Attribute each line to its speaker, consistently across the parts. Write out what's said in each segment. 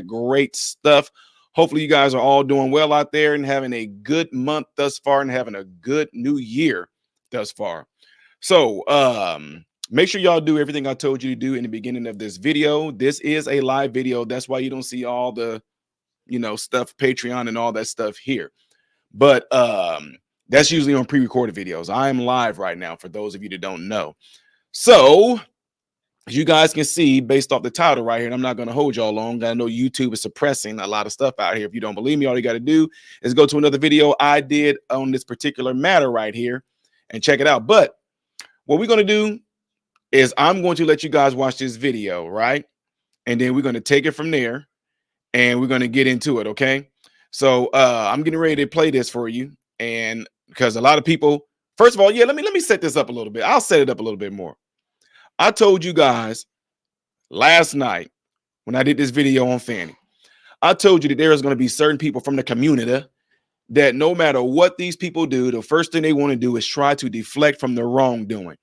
Speaker 1: Great stuff. Hopefully, you guys are all doing well out there and having a good month thus far and having a good new year thus far. So, make sure y'all do everything I told you to do in the beginning of this video. This is a live video. That's why you don't see all the, stuff, Patreon and all that stuff here. But that's usually on pre-recorded videos. I am live right now for those of you that don't know. So, as you guys can see, based off the title right here, and I'm not going to hold y'all long. I know YouTube is suppressing a lot of stuff out here. If you don't believe me, all you got to do is go to another video I did on this particular matter right here and check it out. But what we're going to do is I'm going to let you guys watch this video, right? And then we're going to take it from there and we're going to get into it, okay? So I'm getting ready to play this for you. And because a lot of people, first of all, let me set this up a little bit. I'll set it up a little bit more. I told you guys last night when I did this video on Fani, I told you that there is going to be certain people from the community that no matter what these people do, the first thing they want to do is try to deflect from the wrongdoing.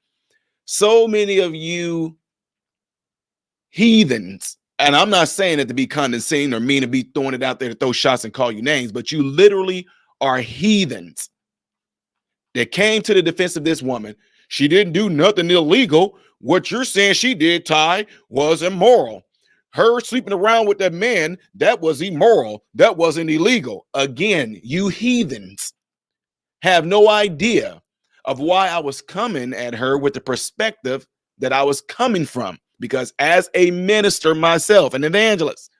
Speaker 1: So many of you heathens, and I'm not saying it to be condescending or mean to be throwing it out there to throw shots and call you names, but you literally are heathens that came to the defense of this woman. She didn't do nothing illegal. What you're saying she did, Ty, was immoral. Her sleeping around with that man, that was immoral. That wasn't illegal. Again, you heathens have no idea of why I was coming at her with the perspective that I was coming from. Because as a minister myself, an evangelist,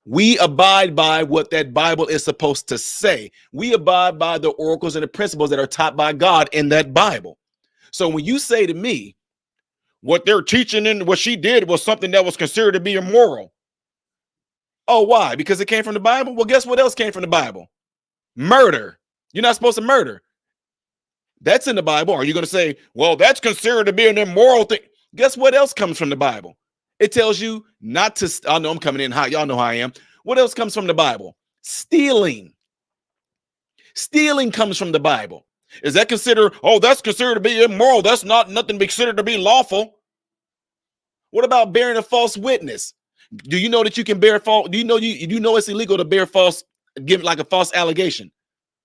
Speaker 1: we abide by what that Bible is supposed to say. We abide by the oracles and the principles that are taught by God in that Bible. So when you say to me, what they're teaching and what she did was something that was considered to be immoral. Oh, why? Because it came from the Bible? Well, guess what else came from the Bible? Murder. You're not supposed to murder. That's in the Bible. Are you going to say, well, that's considered to be an immoral thing? Guess what else comes from the Bible? It tells you not to, I know I'm coming in hot. Y'all know how I am. What else comes from the Bible? Stealing. Stealing comes from the Bible. Is that considered, oh, that's considered to be immoral? That's not nothing considered to be lawful. What about bearing a false witness? Do you know that you can bear false? Do you know it's illegal to bear false, give like a false allegation,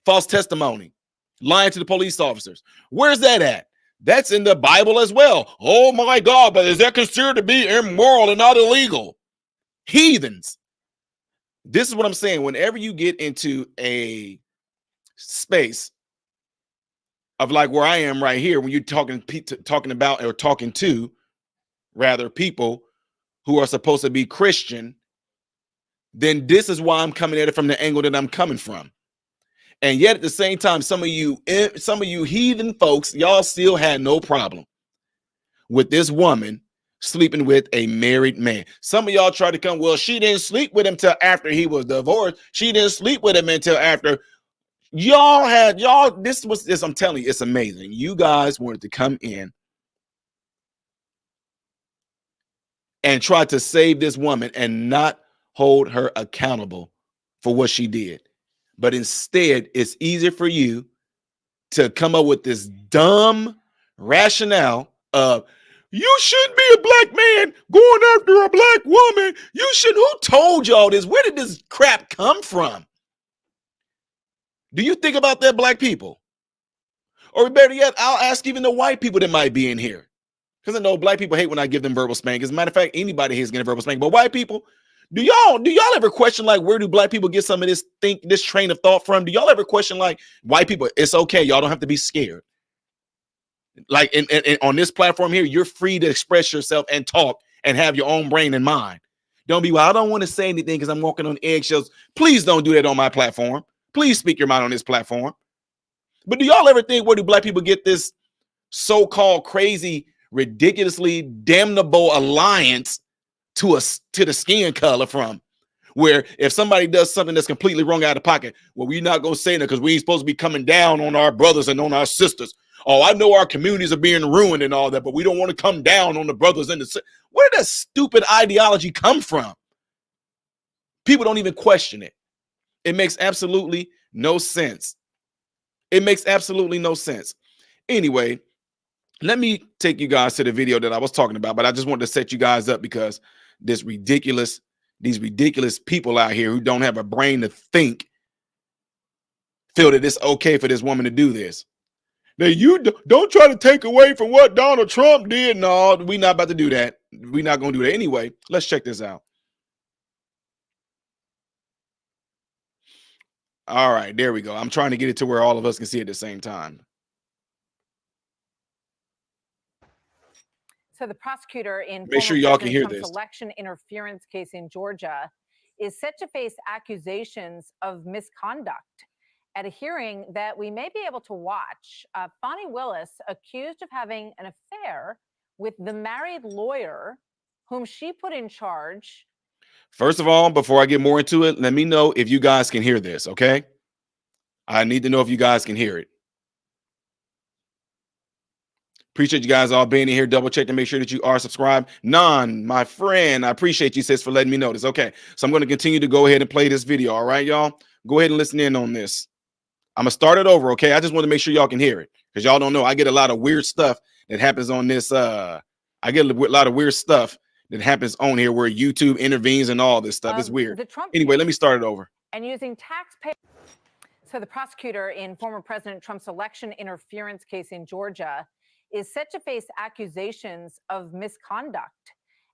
Speaker 1: false testimony, lying to the police officers? Where's that at? That's in the Bible as well. Oh my God, but is that considered to be immoral and not illegal? Heathens. This is what I'm saying. Whenever you get into a space of like where I am right here, when you're talking about or talking to rather people who are supposed to be Christian, then this is why I'm coming at it from the angle that I'm coming from. And yet at the same time, some of you heathen folks, y'all still had no problem with this woman sleeping with a married man. Some of y'all try to come, well, she didn't sleep with him till after he was divorced. She didn't sleep with him until after. This, I'm telling you, it's amazing. You guys wanted to come in and try to save this woman and not hold her accountable for what she did. But instead, it's easier for you to come up with this dumb rationale of, you shouldn't be a black man going after a black woman. Who told y'all this? Where did this crap come from? Do you think about that, black people? Or better yet, I'll ask even the white people that might be in here. Because I know black people hate when I give them verbal spank. As a matter of fact, anybody hates getting verbal spank. But white people, do y'all ever question, like, where do black people get some of this train of thought from? Do y'all ever question, like, white people, it's okay, y'all don't have to be scared. Like, and on this platform here, you're free to express yourself and talk and have your own brain and mind. Don't be, well, I don't want to say anything because I'm walking on eggshells. Please don't do that on my platform. Please speak your mind on this platform. But do y'all ever think, where do black people get this so-called crazy, ridiculously damnable alliance to the skin color from? Where if somebody does something that's completely wrong out of pocket, well, we're not going to say that because we ain't supposed to be coming down on our brothers and on our sisters. Oh, I know our communities are being ruined and all that, but we don't want to come down on the brothers and the sisters. Where did that stupid ideology come from? People don't even question it. It makes absolutely no sense. It makes absolutely no sense. Anyway, let me take you guys to the video that I was talking about, but I just wanted to set you guys up because this ridiculous these ridiculous people out here who don't have a brain to think feel that it's okay for this woman to do this. Now, you don't try to take away from what Donald Trump did. No, we're not about to do that. We're not going to do that anyway. Let's check this out. All right, there we go. I'm trying to get it to where all of us can see it at the same time.
Speaker 2: So the prosecutor in
Speaker 1: Make sure y'all can hear
Speaker 2: Trump's
Speaker 1: this.
Speaker 2: election interference case in Georgia is set to face accusations of misconduct. At a hearing that we may be able to watch, Fani Willis accused of having an affair with the married lawyer whom she put in charge.
Speaker 1: First of all, before I get more into it, let me know if you guys can hear this, okay? I need to know if you guys can hear it. Appreciate you guys all being in here. Double check to make sure that you are subscribed. Nan, my friend, I appreciate you, sis, for letting me know this. Okay, so I'm going to continue to go ahead and play this video, all right, y'all? Go ahead and listen in on this. I'm going to start it over, okay? I just want to make sure y'all can hear it because y'all don't know. I get a lot of weird stuff that happens on this. I get a lot of weird stuff that happens on here where YouTube intervenes and all this stuff. It's weird. Anyway, let me start it over.
Speaker 2: And using taxpayer. So the prosecutor in former President Trump's election interference case in Georgia is set to face accusations of misconduct.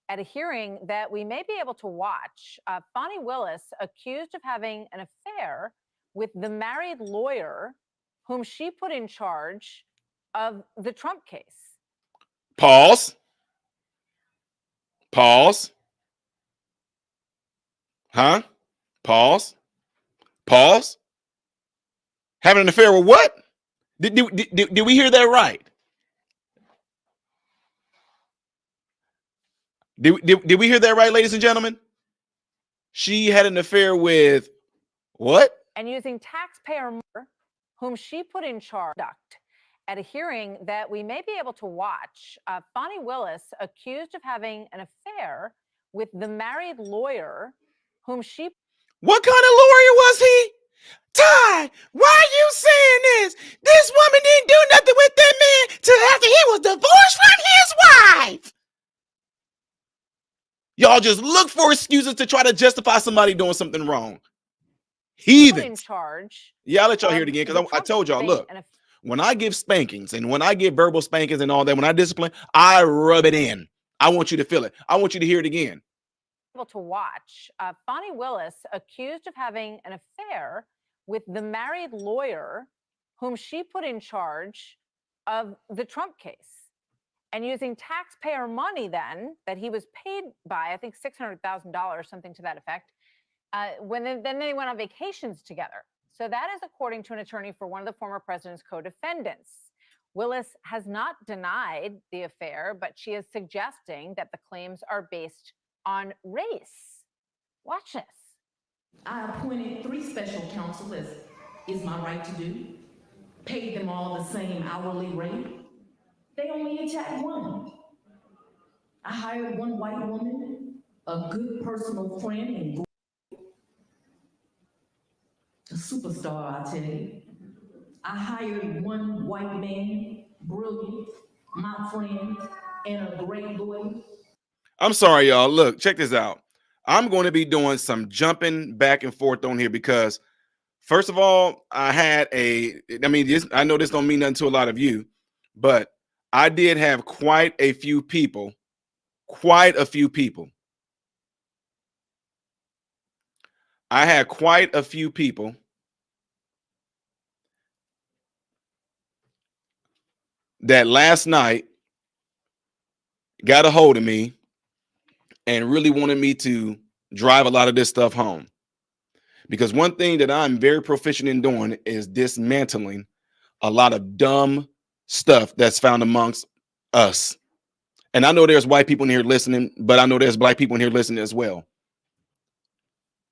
Speaker 2: At a hearing that we may be able to watch, Fani Willis accused of having an affair with the married lawyer whom she put in charge of the Trump case.
Speaker 1: Pause. Pause. Huh? Pause. Pause. Having an affair with what? Did we hear that right? Did we hear that right, ladies and gentlemen? She had an affair with what?
Speaker 2: And using taxpayer money whom she put in charge. At a hearing that we may be able to watch, Fani Willis accused of having an affair with the married lawyer whom she.
Speaker 1: What kind of lawyer was he? Ty, why are you saying this? This woman didn't do nothing with that man till after he was divorced from his wife. Y'all just look for excuses to try to justify somebody doing something wrong. Heathens.
Speaker 2: In charge.
Speaker 1: Yeah, I'll let y'all hear it again because I told y'all, look, when I give spankings and when I give verbal spankings and all that, when I discipline, I rub it in. I want you to feel it. I want you to hear it again.
Speaker 2: Able to watch, Fani Willis accused of having an affair with the married lawyer whom she put in charge of the Trump case. And using taxpayer money then that he was paid by, I think $600,000, something to that effect, then they went on vacations together. So that is according to an attorney for one of the former president's co-defendants. Willis has not denied the affair, but she is suggesting that the claims are based on race. Watch this.
Speaker 3: I appointed 3 special counsel, as is my right to do. Paid them all the same hourly rate. They only attacked one. I hired one white woman, a good personal friend, and a superstar, I tell you. I hired one white man, brilliant, my friend, and a great lawyer.
Speaker 1: I'm sorry, y'all. Look, check this out. I'm going to be doing some jumping back and forth on here because, first of all, I know this don't mean nothing to a lot of you, but I did have quite a few people. I had quite a few people that last night got a hold of me and really wanted me to drive a lot of this stuff home. Because one thing that I'm very proficient in doing is dismantling a lot of dumb stuff that's found amongst us. And I know there's white people in here listening, but I know there's black people in here listening as well.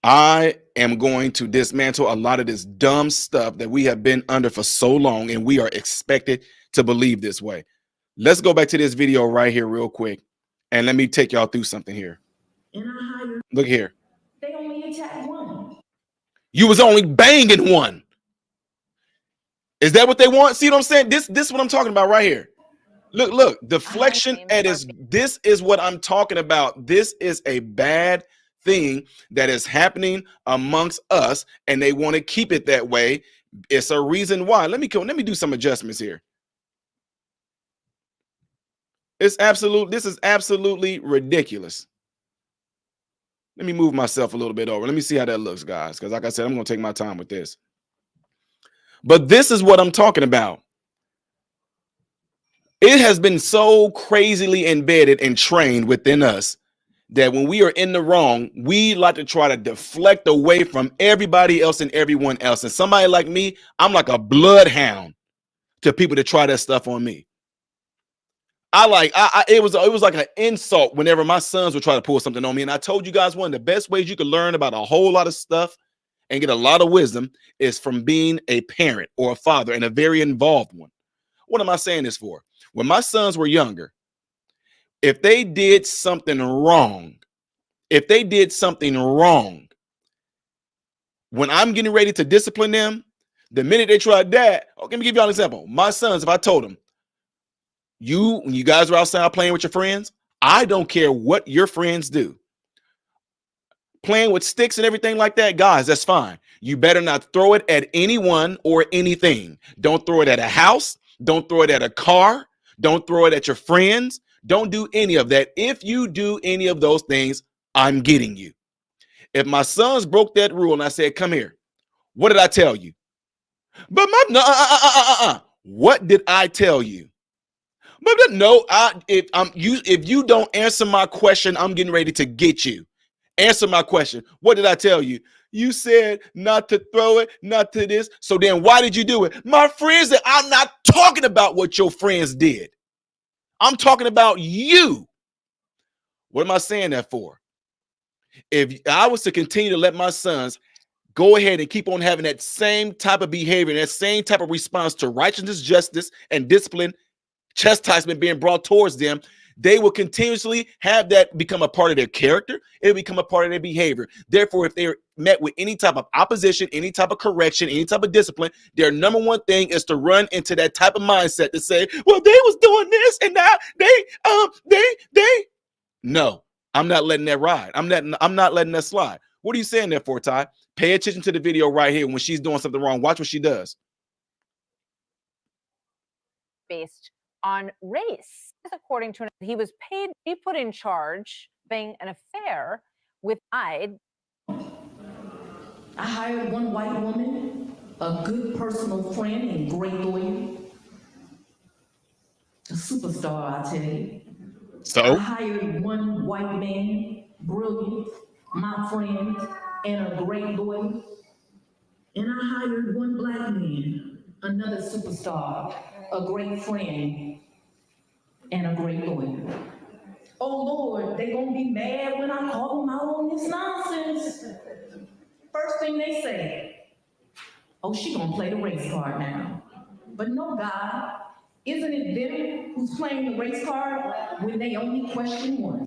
Speaker 1: I am going to dismantle a lot of this dumb stuff that we have been under for so long, and we are expected to believe this way. Let's go back to this video right here real quick, and let me take y'all through something here. Look here.
Speaker 3: They only attacked one.
Speaker 1: You was only banging one. Is that what they want? See what I'm saying? This is what I'm talking about right here. Look, deflection at its, this is what I'm talking about. This is a bad thing that is happening amongst us, and they want to keep it that way. It's a reason why. Let me do some adjustments here. This is absolutely ridiculous. Let me move myself a little bit over. Let me see how that looks, guys, because like I said, I'm going to take my time with this. But this is what I'm talking about. It has been so crazily embedded and trained within us that when we are in the wrong, we like to try to deflect away from everybody else and everyone else. And somebody like me, I'm like a bloodhound to people that try that stuff on me. It was like an insult whenever my sons would try to pull something on me. And I told you guys, one of the best ways you can learn about a whole lot of stuff and get a lot of wisdom is from being a parent or a father, and a very involved one. What am I saying this for? When my sons were younger, if they did something wrong, when I'm getting ready to discipline them, the minute they try that, let me give you an example. My sons, if I told them, when you guys are outside playing with your friends, I don't care what your friends do. Playing with sticks and everything like that, guys, that's fine. You better not throw it at anyone or anything. Don't throw it at a house. Don't throw it at a car. Don't throw it at your friends. Don't do any of that. If you do any of those things, I'm getting you. If my sons broke that rule and I said, come here, what did I tell you? But what did I tell you? But no, if you don't answer my question, I'm getting ready to get you. Answer my question. What did I tell you? You said not to throw it, not to this. So then why did you do it? My friends, I'm not talking about what your friends did. I'm talking about you. What am I saying that for? If I was to continue to let my sons go ahead and keep on having that same type of behavior, that same type of response to righteousness, justice, and discipline, chastisement being brought towards them, they will continuously have that become a part of their character. It'll become a part of their behavior. Therefore, if they're met with any type of opposition, any type of correction, any type of discipline, their number one thing is to run into that type of mindset to say, well, they was doing this and now they. No, I'm not letting that ride. I'm not letting that slide. What are you saying there for, Ty? Pay attention to the video right here. When she's doing something wrong, watch what she does.
Speaker 2: Based on race. According to he was paid, he put in charge being an affair with I
Speaker 3: hired one white woman, a good personal friend and great lawyer, a superstar, I tell you.
Speaker 1: So
Speaker 3: I hired one white man, brilliant, my friend, and a great lawyer. And I hired one black man, another superstar, a great friend, and a great lawyer. Oh Lord, they gonna be mad when I call them out on this nonsense. First thing they say, oh, she gonna play the race card now. But no, God, isn't it them who's playing the race card when they only question one?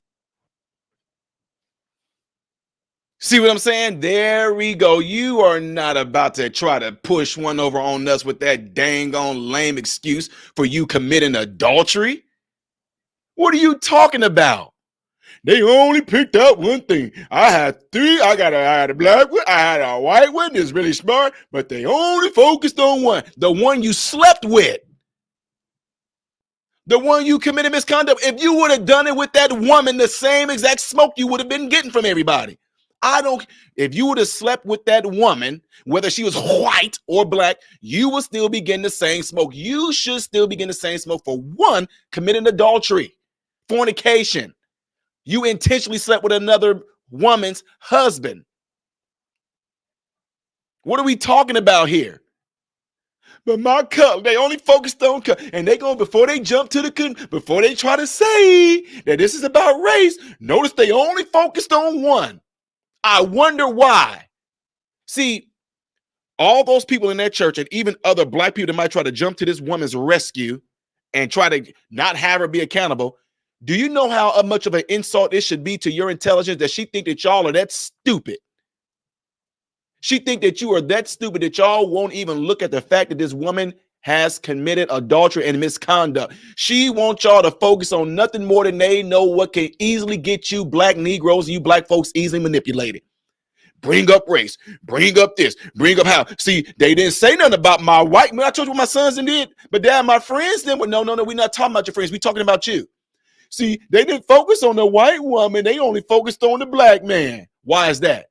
Speaker 1: See what I'm saying? There we go. You are not about to try to push one over on us with that dang on lame excuse for you committing adultery. What are you talking about? They only picked out one thing. I had three. I had a black one. I had a white one that's really smart, but they only focused on one. The one you slept with. The one you committed misconduct. If you would have done it with that woman, the same exact smoke you would have been getting from everybody. If you would have slept with that woman, whether she was white or black, you would still be getting the same smoke. You should still be getting the same smoke for one, committing adultery, fornication. You intentionally slept with another woman's husband. What are we talking about here? But my cup, they only focused on cup. And they go, before they jump to before they try to say that this is about race, notice they only focused on one. I wonder why. See, all those people in that church and even other black people that might try to jump to this woman's rescue and try to not have her be accountable. Do you know how much of an insult it should be to your intelligence that she think that y'all are that stupid? She think that you are that stupid that y'all won't even look at the fact that this woman has committed adultery and misconduct. She wants y'all to focus on nothing more than they know what can easily get you black Negroes and you black folks easily manipulated. Bring up race, bring up this, bring up how. See, they didn't say nothing about my white man. I told you what my sons did, but dad, my friends then, no, we're not talking about your friends. We're talking about you. See, they didn't focus on the white woman. They only focused on the black man. Why is that?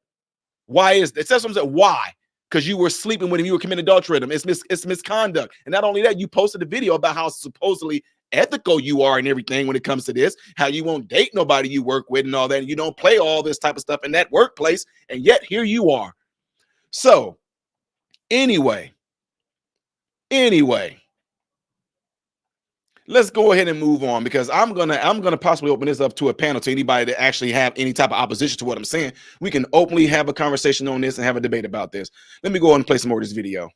Speaker 1: Why is that? That's what I'm saying. Why? Because you were sleeping with him, you were committing adultery with him. It's misconduct. And not only that, you posted a video about how supposedly ethical you are and everything when it comes to this, how you won't date nobody you work with and all that, and you don't play all this type of stuff in that workplace, and yet here you are. So, anyway, let's go ahead and move on, because I'm gonna possibly open this up to a panel to anybody that actually have any type of opposition to what I'm saying. We can openly have a conversation on this and have a debate about this. Let me go on and play some more of this video.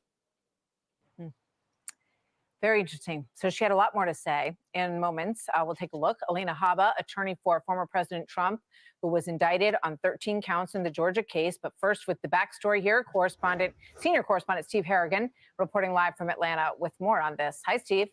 Speaker 2: Very interesting. So she had a lot more to say in moments. We'll take a look. Alina Habba, attorney for former President Trump, who was indicted on 13 counts in the Georgia case. But first, with the backstory here, senior correspondent Steve Harrigan reporting live from Atlanta with more on this. Hi, Steve.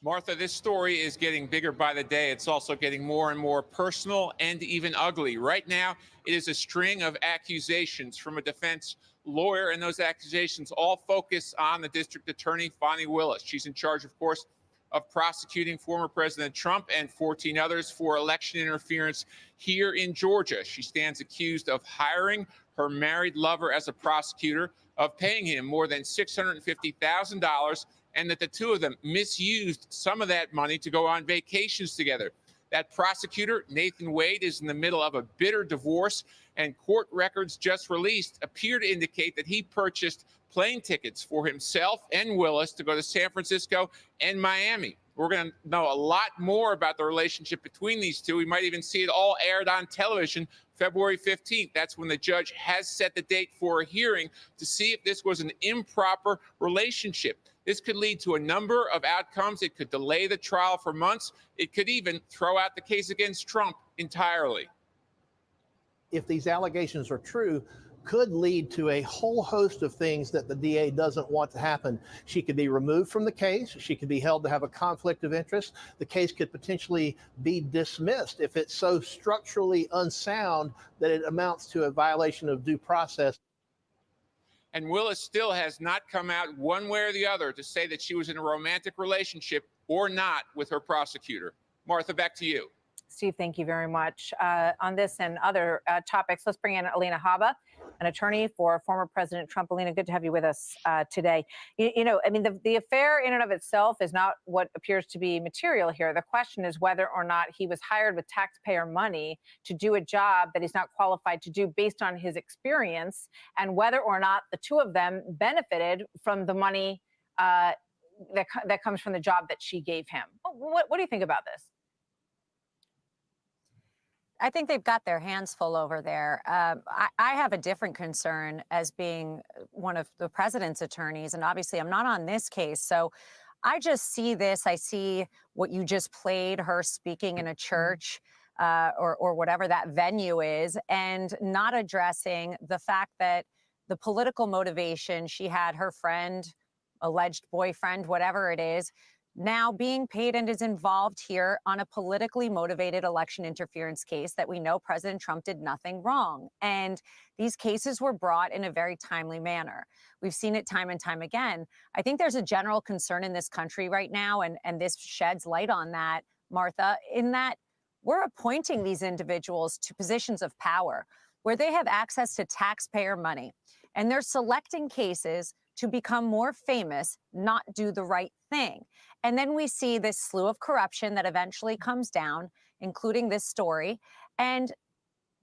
Speaker 4: Martha, this story is getting bigger by the day. It's also getting more and more personal and even ugly. Right now, it is a string of accusations from a defense lawyer, and those accusations all focus on the district attorney, Fani Willis. She's in charge, of course, of prosecuting former President Trump and 14 others for election interference here in Georgia. She stands accused of hiring her married lover as a prosecutor, of paying him more than $650,000, and that the two of them misused some of that money to go on vacations together. That prosecutor, Nathan Wade, is in the middle of a bitter divorce, and court records just released appear to indicate that he purchased plane tickets for himself and Willis to go to San Francisco and Miami. We're going to know a lot more about the relationship between these two. We might even see it all aired on television February 15th. That's when the judge has set the date for a hearing to see if this was an improper relationship. This could lead to a number of outcomes. It could delay the trial for months. It could even throw out the case against Trump entirely.
Speaker 5: If these allegations are true, could lead to a whole host of things that the DA doesn't want to happen. She could be removed from the case. She could be held to have a conflict of interest. The case could potentially be dismissed if it's so structurally unsound that it amounts to a violation of due process.
Speaker 4: And Willis still has not come out one way or the other to say that she was in a romantic relationship or not with her prosecutor. Martha, back to you.
Speaker 2: Steve, thank you very much. On this and other topics, let's bring in Alina Habba, an attorney for former President Trump. Alina, good to have you with us today. You know, I mean, the affair in and of itself is not what appears to be material here. The question is whether or not he was hired with taxpayer money to do a job that he's not qualified to do based on his experience, and whether or not the two of them benefited from the money that comes from the job that she gave him. What do you think about this?
Speaker 6: I think they've got their hands full over there. I have a different concern as being one of the president's attorneys, and obviously I'm not on this case. So I just see this. I see what you just played, her speaking in a church or whatever that venue is, and not addressing the fact that the political motivation she had, her friend, alleged boyfriend, whatever it is, now being paid and is involved here on a politically motivated election interference case that we know President Trump did nothing wrong. And these cases were brought in a very timely manner. We've seen it time and time again. I think there's a general concern in this country right now, and this sheds light on that, Martha, in that we're appointing these individuals to positions of power where they have access to taxpayer money, and they're selecting cases to become more famous, not do the right thing. And then we see this slew of corruption that eventually comes down, including this story. And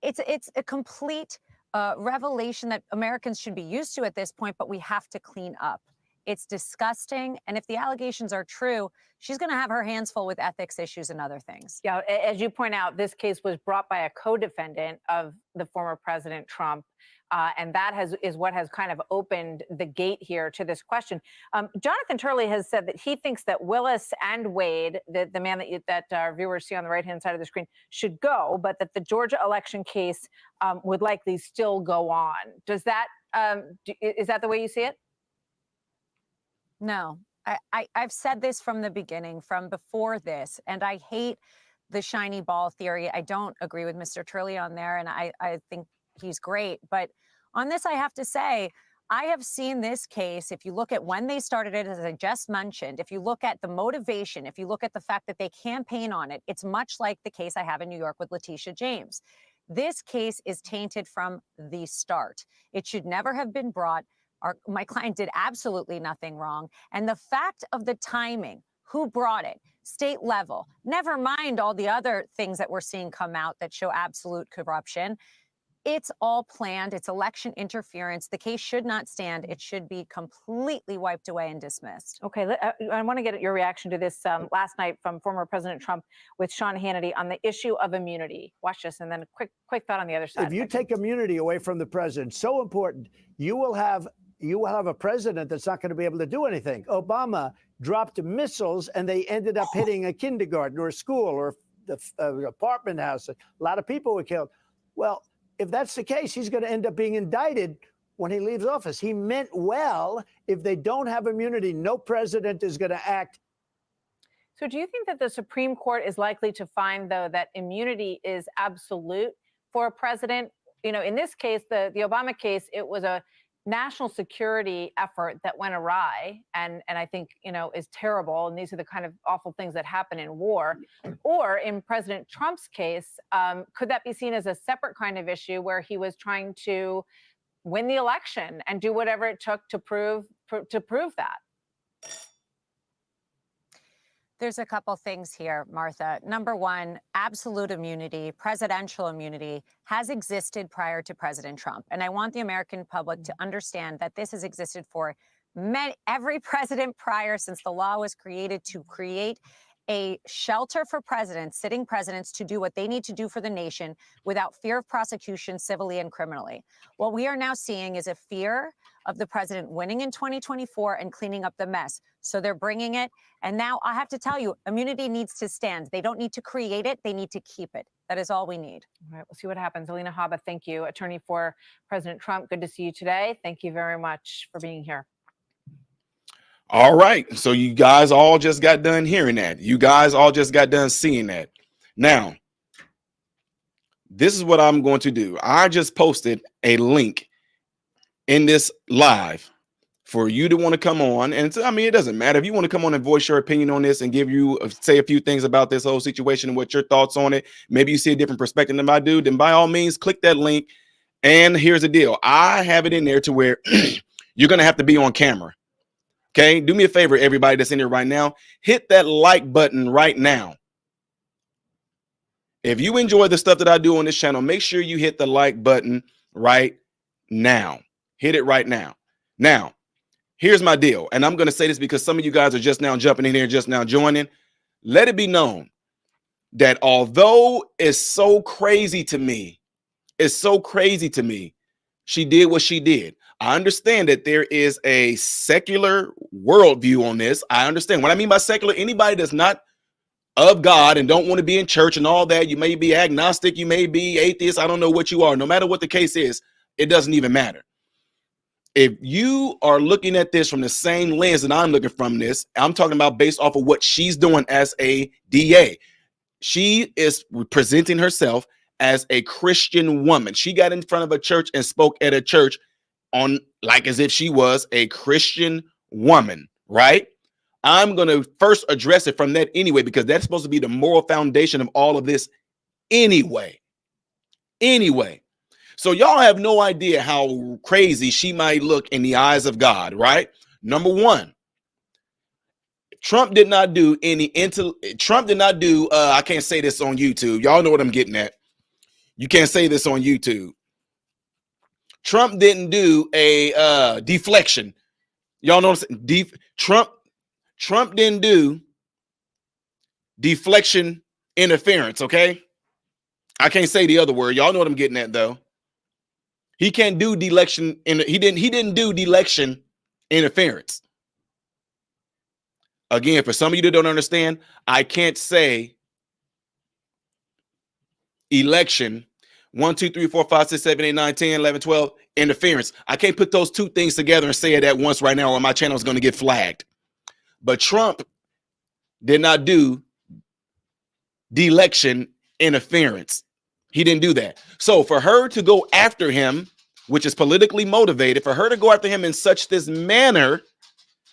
Speaker 6: it's a complete revelation that Americans should be used to at this point, but we have to clean up. It's disgusting. And if the allegations are true, she's going to have her hands full with ethics issues and other things.
Speaker 2: Yeah, as you point out, this case was brought by a co-defendant of the former President Trump. And that is what has kind of opened the gate here to this question. Jonathan Turley has said that he thinks that Willis and Wade, the man that our viewers see on the right-hand side of the screen, should go, but that the Georgia election case would likely still go on. Does that is that the way you see it?
Speaker 6: No, I've said this from the beginning, from before this, and I hate the shiny ball theory. I don't agree with Mr. Turley on there, and I think he's great. But on this, I have to say, I have seen this case, if you look at when they started it, as I just mentioned, if you look at the motivation, if you look at the fact that they campaign on it, it's much like the case I have in New York with Letitia James. This case is tainted from the start. It should never have been brought. My client did absolutely nothing wrong. And the fact of the timing, who brought it, state level, never mind all the other things that we're seeing come out that show absolute corruption. It's all planned. It's election interference. The case should not stand. It should be completely wiped away and dismissed.
Speaker 2: Okay, I want to get your reaction to this last night from former President Trump with Sean Hannity on the issue of immunity. Watch this, and then a quick thought on the other side.
Speaker 7: If you take immunity away from the president, so important, you will have a president that's not going to be able to do anything. Obama dropped missiles, and they ended up hitting a kindergarten or a school or the apartment house. A lot of people were killed. Well, if that's the case, he's going to end up being indicted when he leaves office. He meant well. If they don't have immunity, no president is going to act.
Speaker 2: So do you think that the Supreme Court is likely to find, though, that immunity is absolute for a president? You know, in this case, the Obama case, it was a national security effort that went awry and I think, you know, is terrible. And these are the kind of awful things that happen in war. Or in President Trump's case, could that be seen as a separate kind of issue where he was trying to win the election and do whatever it took to prove that?
Speaker 6: There's a couple things here, Martha. Number one, absolute immunity, presidential immunity has existed prior to President Trump. And I want the American public to understand that this has existed for every president prior since the law was created to create a shelter for presidents, sitting presidents, to do what they need to do for the nation without fear of prosecution civilly and criminally. What we are now seeing is a fear of the president winning in 2024 and cleaning up the mess. So they're bringing it. And now I have to tell you, immunity needs to stand. They don't need to create it. They need to keep it. That is all we need.
Speaker 2: All right, we'll see what happens. Alina Habba, thank you. Attorney for President Trump. Good to see you today. Thank you very much for being here.
Speaker 1: All right. So you guys all just got done hearing that. You guys all just got done seeing that. Now, this is what I'm going to do. I just posted a link in this live for you to want to come on. And I mean, it doesn't matter if you want to come on and voice your opinion on this and say a few things about this whole situation and what your thoughts on it. Maybe you see a different perspective than I do. Then by all means, click that link. And here's the deal. I have it in there to where you're going to have to be on camera. Okay, do me a favor, everybody that's in here right now, hit that like button right now. If you enjoy the stuff that I do on this channel, make sure you hit the like button right now. Hit it right now. Now, here's my deal. And I'm going to say this because some of you guys are just now jumping in here, just now joining. Let it be known that although it's so crazy to me, she did what she did. I understand that there is a secular worldview on this. I understand. What I mean by secular, anybody that's not of God and don't want to be in church and all that, you may be agnostic, you may be atheist, I don't know what you are. No matter what the case is, it doesn't even matter. If you are looking at this from the same lens that I'm looking from this, I'm talking about based off of what she's doing as a DA. She is presenting herself as a Christian woman. She got in front of a church and spoke at a church on like as if she was a Christian woman, right? I'm going to first address it from that anyway, because that's supposed to be the moral foundation of all of this anyway. So y'all have no idea how crazy she might look in the eyes of God, right? Number one, Trump did not do I can't say this on YouTube. Y'all know what I'm getting at. You can't say this on YouTube. Trump didn't do a deflection. Y'all know what I'm saying? Trump didn't do deflection interference, okay? I can't say the other word. Y'all know what I'm getting at though. He can't do deflection he didn't do deflection interference. Again, for some of you that don't understand, I can't say election 1, 2, 3, 4, 5, 6, 7, 8, 9, 10, 11, 12 interference. I can't put those two things together and say it at once right now or my channel is going to get flagged. But Trump did not do de-election interference. He didn't do that. So for her to go after him, which is politically motivated, for her to go after him in such this manner,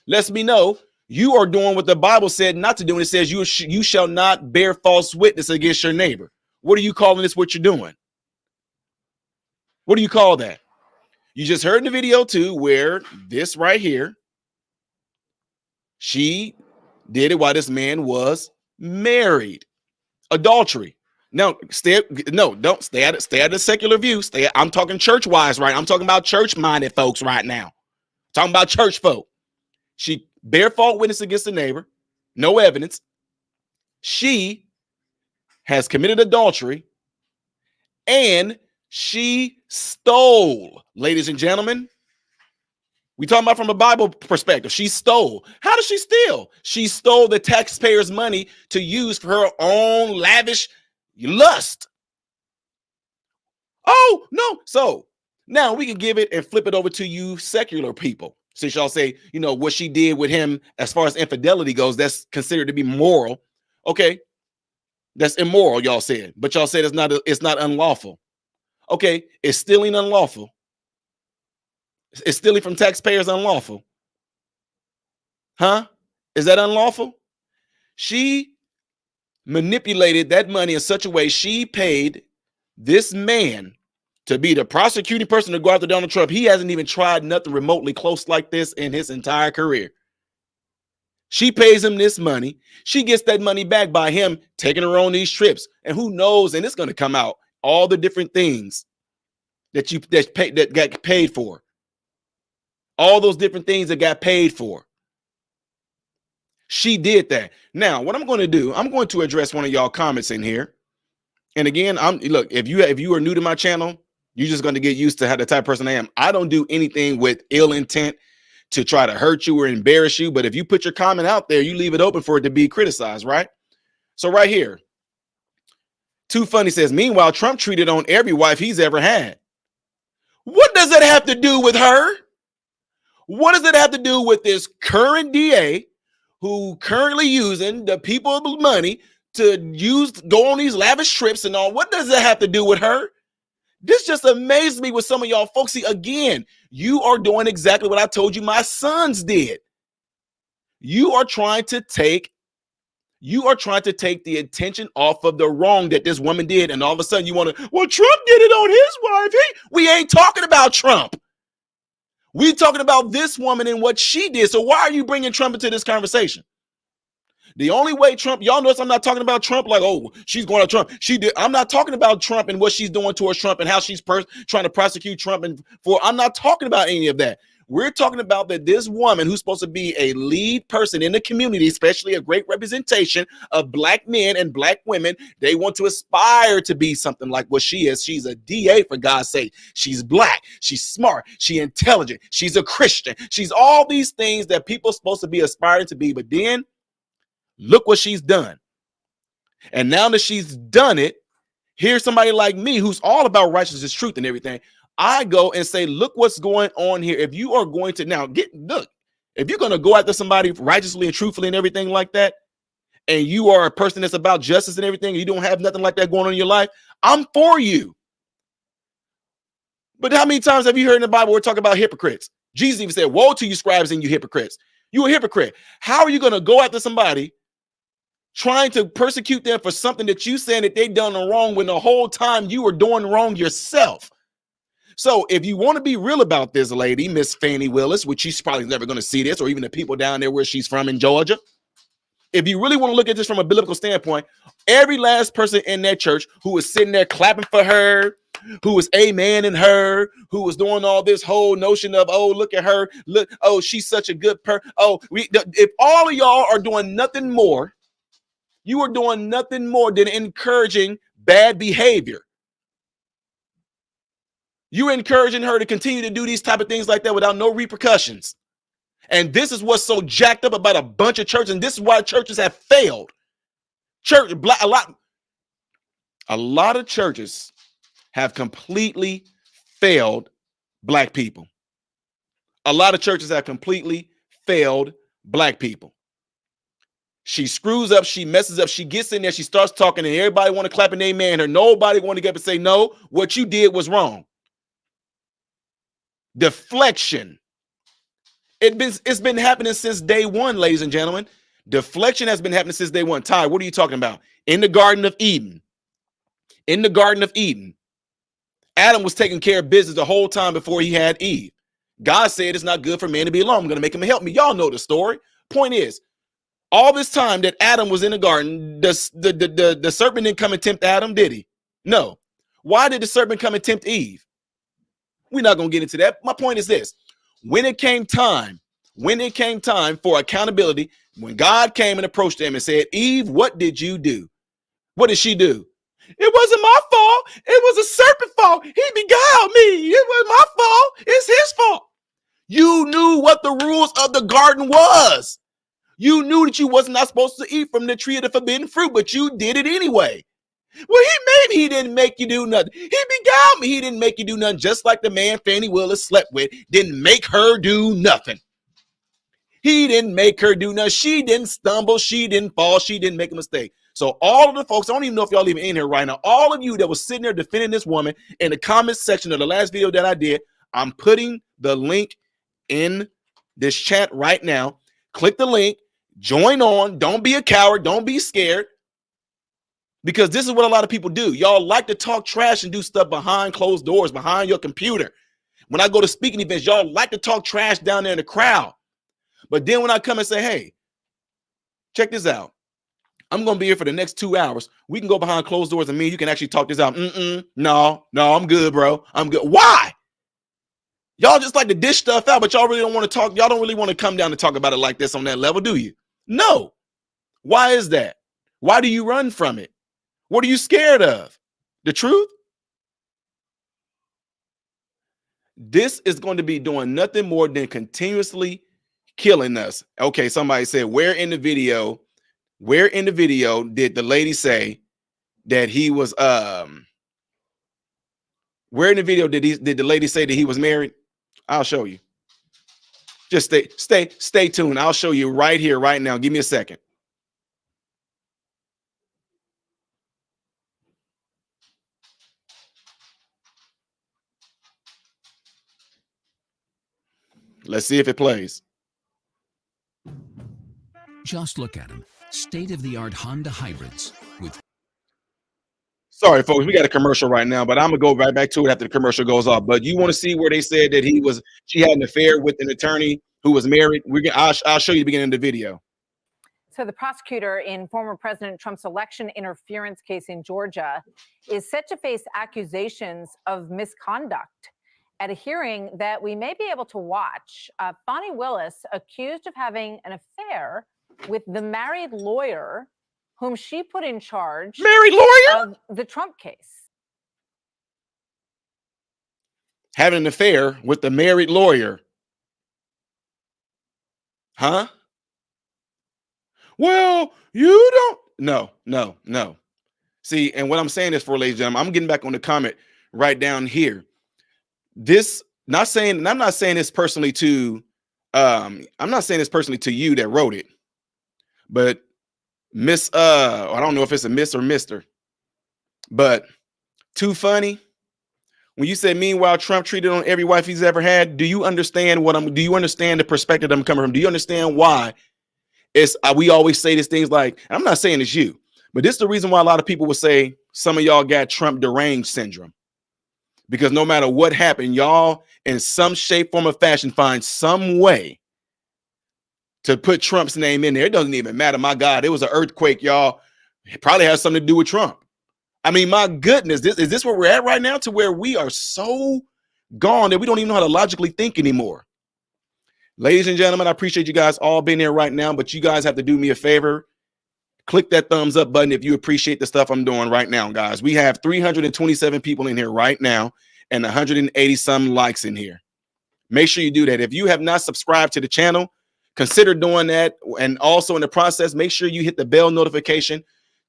Speaker 1: lets me know you are doing what the Bible said not to do. And it says you shall not bear false witness against your neighbor. What are you calling this? What you're doing? What do you call that? You just heard in the video too, where this right here, she did it while this man was married. Adultery. Now, don't stay at the secular view. I'm talking church-wise, right? I'm talking about church-minded folks right now. Talking about church folk. She bare false witness against the neighbor, no evidence. She has committed adultery, and she stole, ladies and gentlemen. We talking about from a Bible perspective. She stole. How does she steal? She stole the taxpayers' money to use for her own lavish lust. Oh, no. So now we can give it and flip it over to you secular people. Since y'all say, you know, what she did with him as far as infidelity goes, that's considered to be moral. Okay. That's immoral, y'all said. But y'all said it's not unlawful. Okay. Is stealing unlawful? Is stealing from taxpayers unlawful? Huh? Is that unlawful? She manipulated that money in such a way she paid this man to be the prosecuting person to go after Donald Trump. He hasn't even tried nothing remotely close like this in his entire career. She pays him this money. She gets that money back by him taking her on these trips. And who knows, and it's going to come out, all the different things that got paid for. All those different things that got paid for. She did that. Now, what I'm going to do, I'm going to address one of y'all comments in here. And again, look, if you are new to my channel, you're just going to get used to how the type of person I am. I don't do anything with ill intent to try to hurt you or embarrass you. But if you put your comment out there, you leave it open for it to be criticized, right? So right here, Too Funny says, meanwhile, Trump cheated on every wife he's ever had. What does it have to do with her? What does it have to do with this current DA who currently using the people's money to go on these lavish trips and all? What does that have to do with her? This just amazes me with some of y'all folks. See, again, you are doing exactly what I told you my sons did. You are trying to take the attention off of the wrong that this woman did. And all of a sudden you want to, well, Trump did it on his wife. We ain't talking about Trump. We're talking about this woman and what she did. So why are you bringing Trump into this conversation? The only way Trump, y'all notice I'm not talking about Trump like, oh, she's going to Trump. I'm not talking about Trump and what she's doing towards Trump and how she's trying to prosecute Trump. I'm not talking about any of that. We're talking about that this woman who's supposed to be a lead person in the community, especially a great representation of black men and black women, they want to aspire to be something like what she is. She's a DA, for God's sake. She's black. She's smart. She's intelligent. She's a Christian. She's all these things that people are supposed to be aspiring to be. But then look what she's done. And now that she's done it, here's somebody like me who's all about righteousness, truth, and everything. I go and say, look what's going on here. If you are going to now if you're going to go after somebody righteously and truthfully and everything like that, and you are a person that's about justice and everything, and you don't have nothing like that going on in your life, I'm for you. But how many times have you heard in the Bible we're talking about hypocrites? Jesus even said, woe to you scribes and you hypocrites. You're a hypocrite. How are you going to go after somebody trying to persecute them for something that you saying that they done wrong when the whole time you were doing wrong yourself? So if you want to be real about this lady, Miss Fani Willis, which she's probably never going to see this, or even the people down there where she's from in Georgia, if you really want to look at this from a biblical standpoint, every last person in that church who was sitting there clapping for her, who was amening her, who was doing all this whole notion of, oh, look at her, look, oh, she's such a good person. Oh, if all of y'all are doing nothing more, you are doing nothing more than encouraging bad behavior. You're encouraging her to continue to do these type of things like that without no repercussions. And this is what's so jacked up about a bunch of churches. And this is why churches have failed. A lot of churches have completely failed black people. A lot of churches have completely failed black people. She screws up, she messes up, she gets in there, she starts talking, and everybody want to clap and amen her. Nobody want to get up and say, no, what you did was wrong. Deflection. It's been happening since day one, ladies and gentlemen. Deflection has been happening since day one. Ty, what are you talking about? In the Garden of Eden. In the Garden of Eden. Adam was taking care of business the whole time before he had Eve. God said it's not good for man to be alone. I'm going to make him help me. Y'all know the story. Point is, all this time that Adam was in the garden, the serpent didn't come and tempt Adam, did he? No. Why did the serpent come and tempt Eve? We're not going to get into that. My point is this. When it came time for accountability, when God came and approached them and said, Eve, what did you do? What did she do? It wasn't my fault. It was a serpent's fault. He beguiled me. It was my fault. It's his fault. You knew what the rules of the garden was. You knew that you wasn't not supposed to eat from the tree of the forbidden fruit, but you did it anyway. Well, he didn't make you do nothing. He beguiled me. He didn't make you do nothing. Just like the man Fani Willis slept with didn't make her do nothing. He didn't make her do nothing. She didn't stumble. She didn't fall. She didn't make a mistake. So all of the folks, I don't even know if y'all even in here right now, all of you that was sitting there defending this woman in the comment section of the last video that I did, I'm putting the link in this chat right now. Click the link. Join on. Don't be a coward. Don't be scared. Because this is what a lot of people do. Y'all like to talk trash and do stuff behind closed doors, behind your computer. When I go to speaking events, y'all like to talk trash down there in the crowd. But then when I come and say, hey, check this out. I'm going to be here for the next 2 hours. We can go behind closed doors and you can actually talk this out. No, I'm good, bro. I'm good. Why? Y'all just like to dish stuff out, but y'all really don't want to talk. Y'all don't really want to come down and talk about it like this on that level, do you? No. Why is that? Why do you run from it? What are you scared of? The truth? This is going to be doing nothing more than continuously killing us. Okay, somebody said, where in the video did the lady say that he was where in the video did the lady say that he was married? I'll show you. Just stay tuned. I'll show you right here, right now. Give me a second. Let's see if it plays.
Speaker 8: Just look at them. State-of-the-art Honda hybrids with...
Speaker 1: Sorry, folks, we got a commercial right now, but I'm gonna go right back to it after the commercial goes off. But you want to see where they said that she had an affair with an attorney who was married? I'll show you the beginning of the video.
Speaker 2: So the prosecutor in former President Trump's election interference case in Georgia is set to face accusations of misconduct at a hearing that we may be able to watch. Fani Willis, accused of having an affair with the married lawyer whom she put in charge of the Trump case.
Speaker 1: Having an affair with the married lawyer. Huh? Well, you don't. No. See, and what I'm saying is, for ladies and gentlemen, I'm getting back on the comment right down here. I'm not saying this personally to I'm not saying this personally to you that wrote it, but Miss I don't know if it's a Miss or Mr. But too funny. When you say, meanwhile, Trump treated on every wife he's ever had, do you understand do you understand the perspective I'm coming from? Do you understand why we always say these things like, I'm not saying it's you, but this is the reason why a lot of people would say some of y'all got Trump deranged syndrome. Because no matter what happened, y'all in some shape, form, or fashion find some way to put Trump's name in there. It doesn't even matter. My God, it was an earthquake, y'all. It probably has something to do with Trump. I mean, my goodness, is this where we're at right now, to where we are so gone that we don't even know how to logically think anymore? Ladies and gentlemen, I appreciate you guys all being here right now, but you guys have to do me a favor. Click that thumbs up button if you appreciate the stuff I'm doing right now, guys. We have 327 people in here right now and 180 some likes in here. Make sure you do that. If you have not subscribed to the channel, consider doing that. And also in the process, make sure you hit the bell notification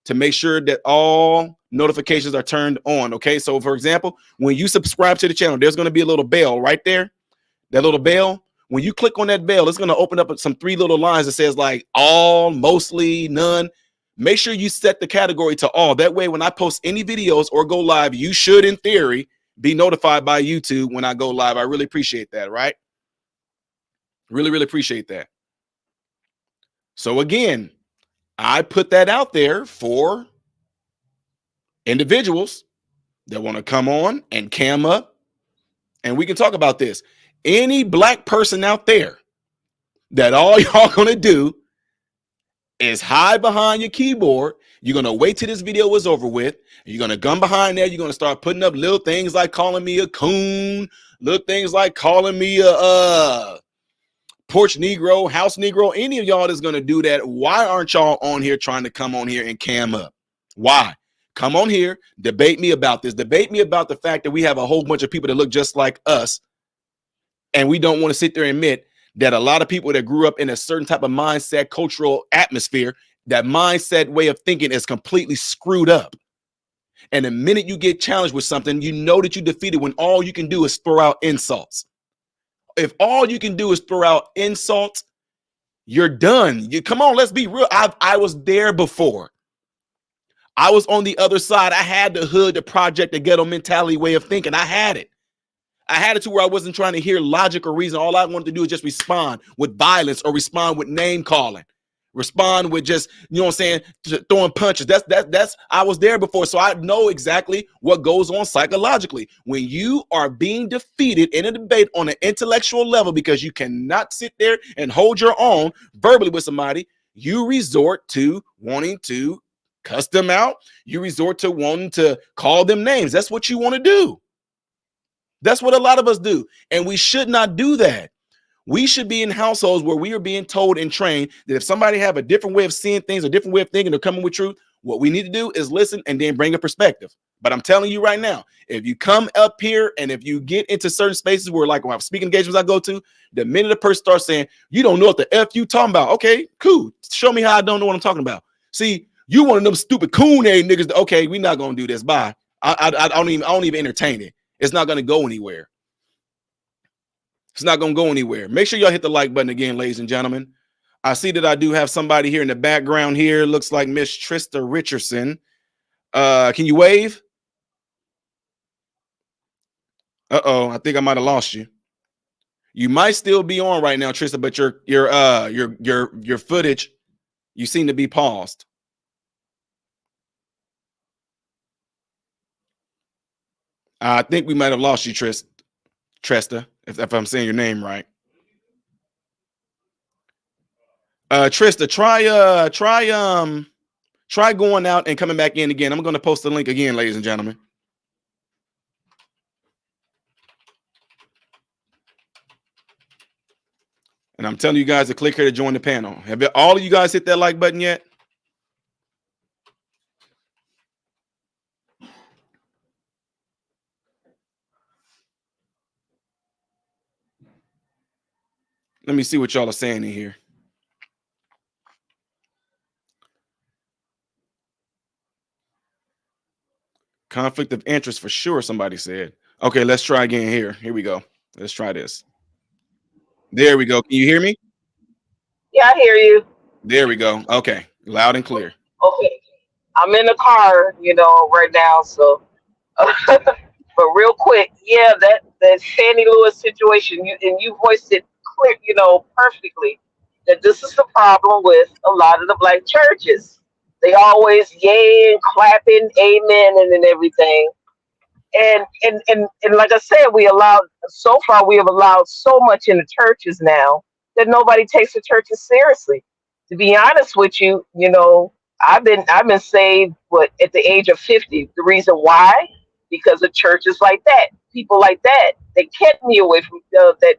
Speaker 1: to make sure that all notifications are turned on. Okay. So for example, when you subscribe to the channel, there's going to be a little bell right there. That little bell. When you click on that bell, it's going to open up some 3 little lines that says like all, mostly, none. Make sure you set the category to all. That way, when I post any videos or go live, you should, in theory, be notified by YouTube when I go live. I really appreciate that, right? Really, really appreciate that. So again, I put that out there for individuals that want to come on and cam up, and we can talk about this. Any black person out there that all y'all gonna do is hide behind your keyboard. You're gonna wait till this video is over with. You're gonna come behind there. You're gonna start putting up little things like calling me a coon, little things like calling me a porch Negro, house Negro. Any of y'all that's gonna do that, why aren't y'all on here trying to come on here and cam up? Why? Come on here, debate me about this. Debate me about the fact that we have a whole bunch of people that look just like us, and we don't want to sit there and admit that a lot of people that grew up in a certain type of mindset, cultural atmosphere, that mindset way of thinking is completely screwed up. And the minute you get challenged with something, you know that you defeated when all you can do is throw out insults. If all you can do is throw out insults, you're done. Come on, let's be real. I was there before. I was on the other side. I had the hood, the project, the ghetto mentality way of thinking. I had it. I had it to where I wasn't trying to hear logic or reason. All I wanted to do is just respond with violence or respond with name calling. Respond with just, you know what I'm saying, throwing punches. That's I was there before, so I know exactly what goes on psychologically. When you are being defeated in a debate on an intellectual level because you cannot sit there and hold your own verbally with somebody, you resort to wanting to cuss them out. You resort to wanting to call them names. That's what you want to do. That's what a lot of us do. And we should not do that. We should be in households where we are being told and trained that if somebody have a different way of seeing things, a different way of thinking, or coming with truth, what we need to do is listen and then bring a perspective. But I'm telling you right now, if you come up here and if you get into certain spaces where, like when I'm speaking engagements I go to, the minute a person starts saying, you don't know what the F you talking about. Okay, cool. Show me how I don't know what I'm talking about. See, you one of them stupid coon-ass niggas. Okay, we're not going to do this. Bye. I don't even entertain it. It's not going to go anywhere. It's not going to go anywhere. Make sure y'all hit the like button again, ladies and gentlemen. I see that I do have somebody here in the background here. Looks like Miss Trista Richardson. Can you wave? Uh-oh, I think I might have lost you. You might still be on right now, Trista, but your footage, you seem to be paused. I think we might have lost you, Trista, if I'm saying your name right. Trista, try going out and coming back in again. I'm going to post the link again, ladies and gentlemen. And I'm telling you guys to click here to join the panel. Have all of you guys hit that like button yet? Let me see what y'all are saying in here. Conflict of interest for sure, somebody said. Okay, let's try again here. Here we go. Let's try this. There we go. Can you hear me?
Speaker 9: Yeah, I hear you.
Speaker 1: There we go. Okay, loud and clear.
Speaker 9: Okay, I'm in the car, right now. So, but real quick, yeah, that Fani Willis situation, you voiced it clear, perfectly. That this is the problem with a lot of the black churches. They always yay and clapping, amen, and everything. And like I said, we have allowed so much in the churches now that nobody takes the churches seriously. To be honest with you, I've been saved at the age of 50. The reason why? Because of churches like that, people like that kept me away from that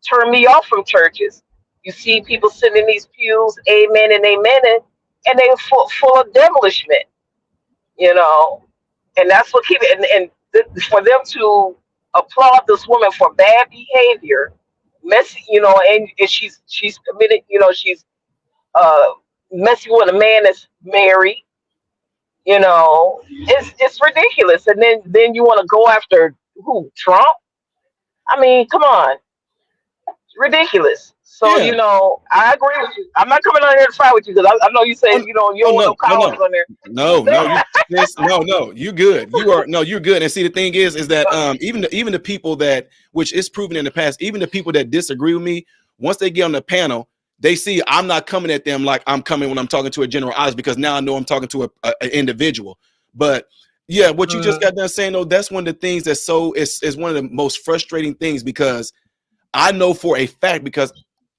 Speaker 9: turned me off from churches. You see people sitting in these pews, amen and amen, and they're full of devilishment, and that's what keep it. And for them to applaud this woman for bad behavior, messy, and she's committed, she's messing with a man that's married, it's ridiculous. And then you want to go after who? Trump? I mean, come on. Ridiculous. So,
Speaker 1: Yeah.
Speaker 9: I agree with you. I'm not coming on here to fight with you because I know you say,
Speaker 1: Oh,
Speaker 9: you don't
Speaker 1: oh
Speaker 9: want no
Speaker 1: no, no,
Speaker 9: cowards
Speaker 1: no,
Speaker 9: on there.
Speaker 1: no, you this, no, you good. You are no, you're good. And see, the thing is that even the people that, which is proven in the past, even the people that disagree with me, once they get on the panel, they see I'm not coming at them like I'm coming when I'm talking to a general audience, because now I know I'm talking to an individual. But yeah, what you just got done saying though, that's one of the things that's is one of the most frustrating things, because I know for a fact, because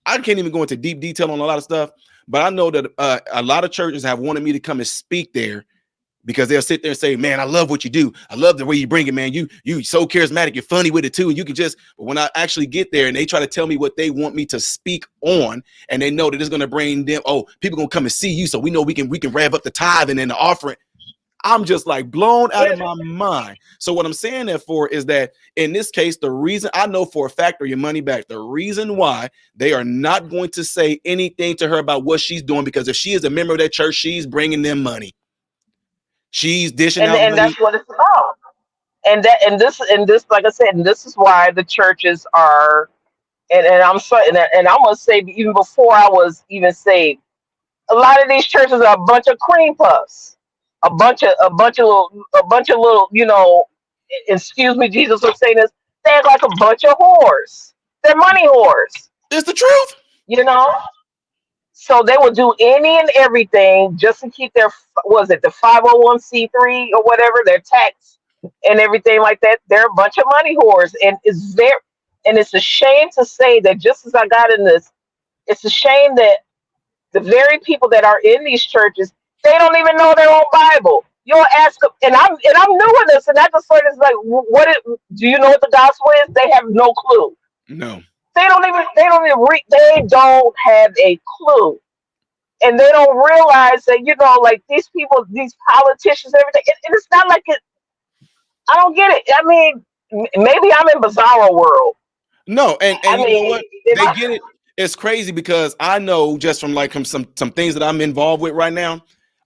Speaker 1: I can't even go into deep detail on a lot of stuff, but I know that a lot of churches have wanted me to come and speak there, because they'll sit there and say, man, I love what you do. I love the way you bring it, man. You so charismatic. You're funny with it too. And you can just, but when I actually get there and they try to tell me what they want me to speak on, and they know that it's going to bring them, oh, people going to come and see you. So we know we can rev up the tithe and then the offering. I'm just like blown out of my mind. So what I'm saying that for is that in this case, the reason I know for a fact, or your money back, the reason why they are not going to say anything to her about what she's doing, because if she is a member of that church, she's bringing them money. She's dishing out
Speaker 9: And
Speaker 1: money.
Speaker 9: that's what it's about. And this, like I said, and this is why the churches are, and I'm sorry, and I'm gonna say, even before I was even saved, a lot of these churches are a bunch of cream puffs, a bunch of little, excuse me, Jesus was saying this, they're like a bunch of whores. They're money whores,
Speaker 1: It's the truth.
Speaker 9: you know. So they will do any and everything just to keep their, was it the 501c3 or whatever, their tax and everything like that. They're a bunch of money whores, and it's a shame to say that, just as I got in this, it's a shame that the very people that are in these churches, they don't even know their own Bible. You'll ask them, and I'm new in this, and I just heard it's like, do you know what the gospel is? They have no clue.
Speaker 1: No.
Speaker 9: They don't even read. They don't have a clue, and they don't realize that, like these people, these politicians, everything. And it's not like it. I don't get it. I mean, maybe I'm in bizarro world.
Speaker 1: No, and
Speaker 9: I
Speaker 1: you know
Speaker 9: mean,
Speaker 1: what? They get it. It's crazy, because I know just from like some things that I'm involved with right now,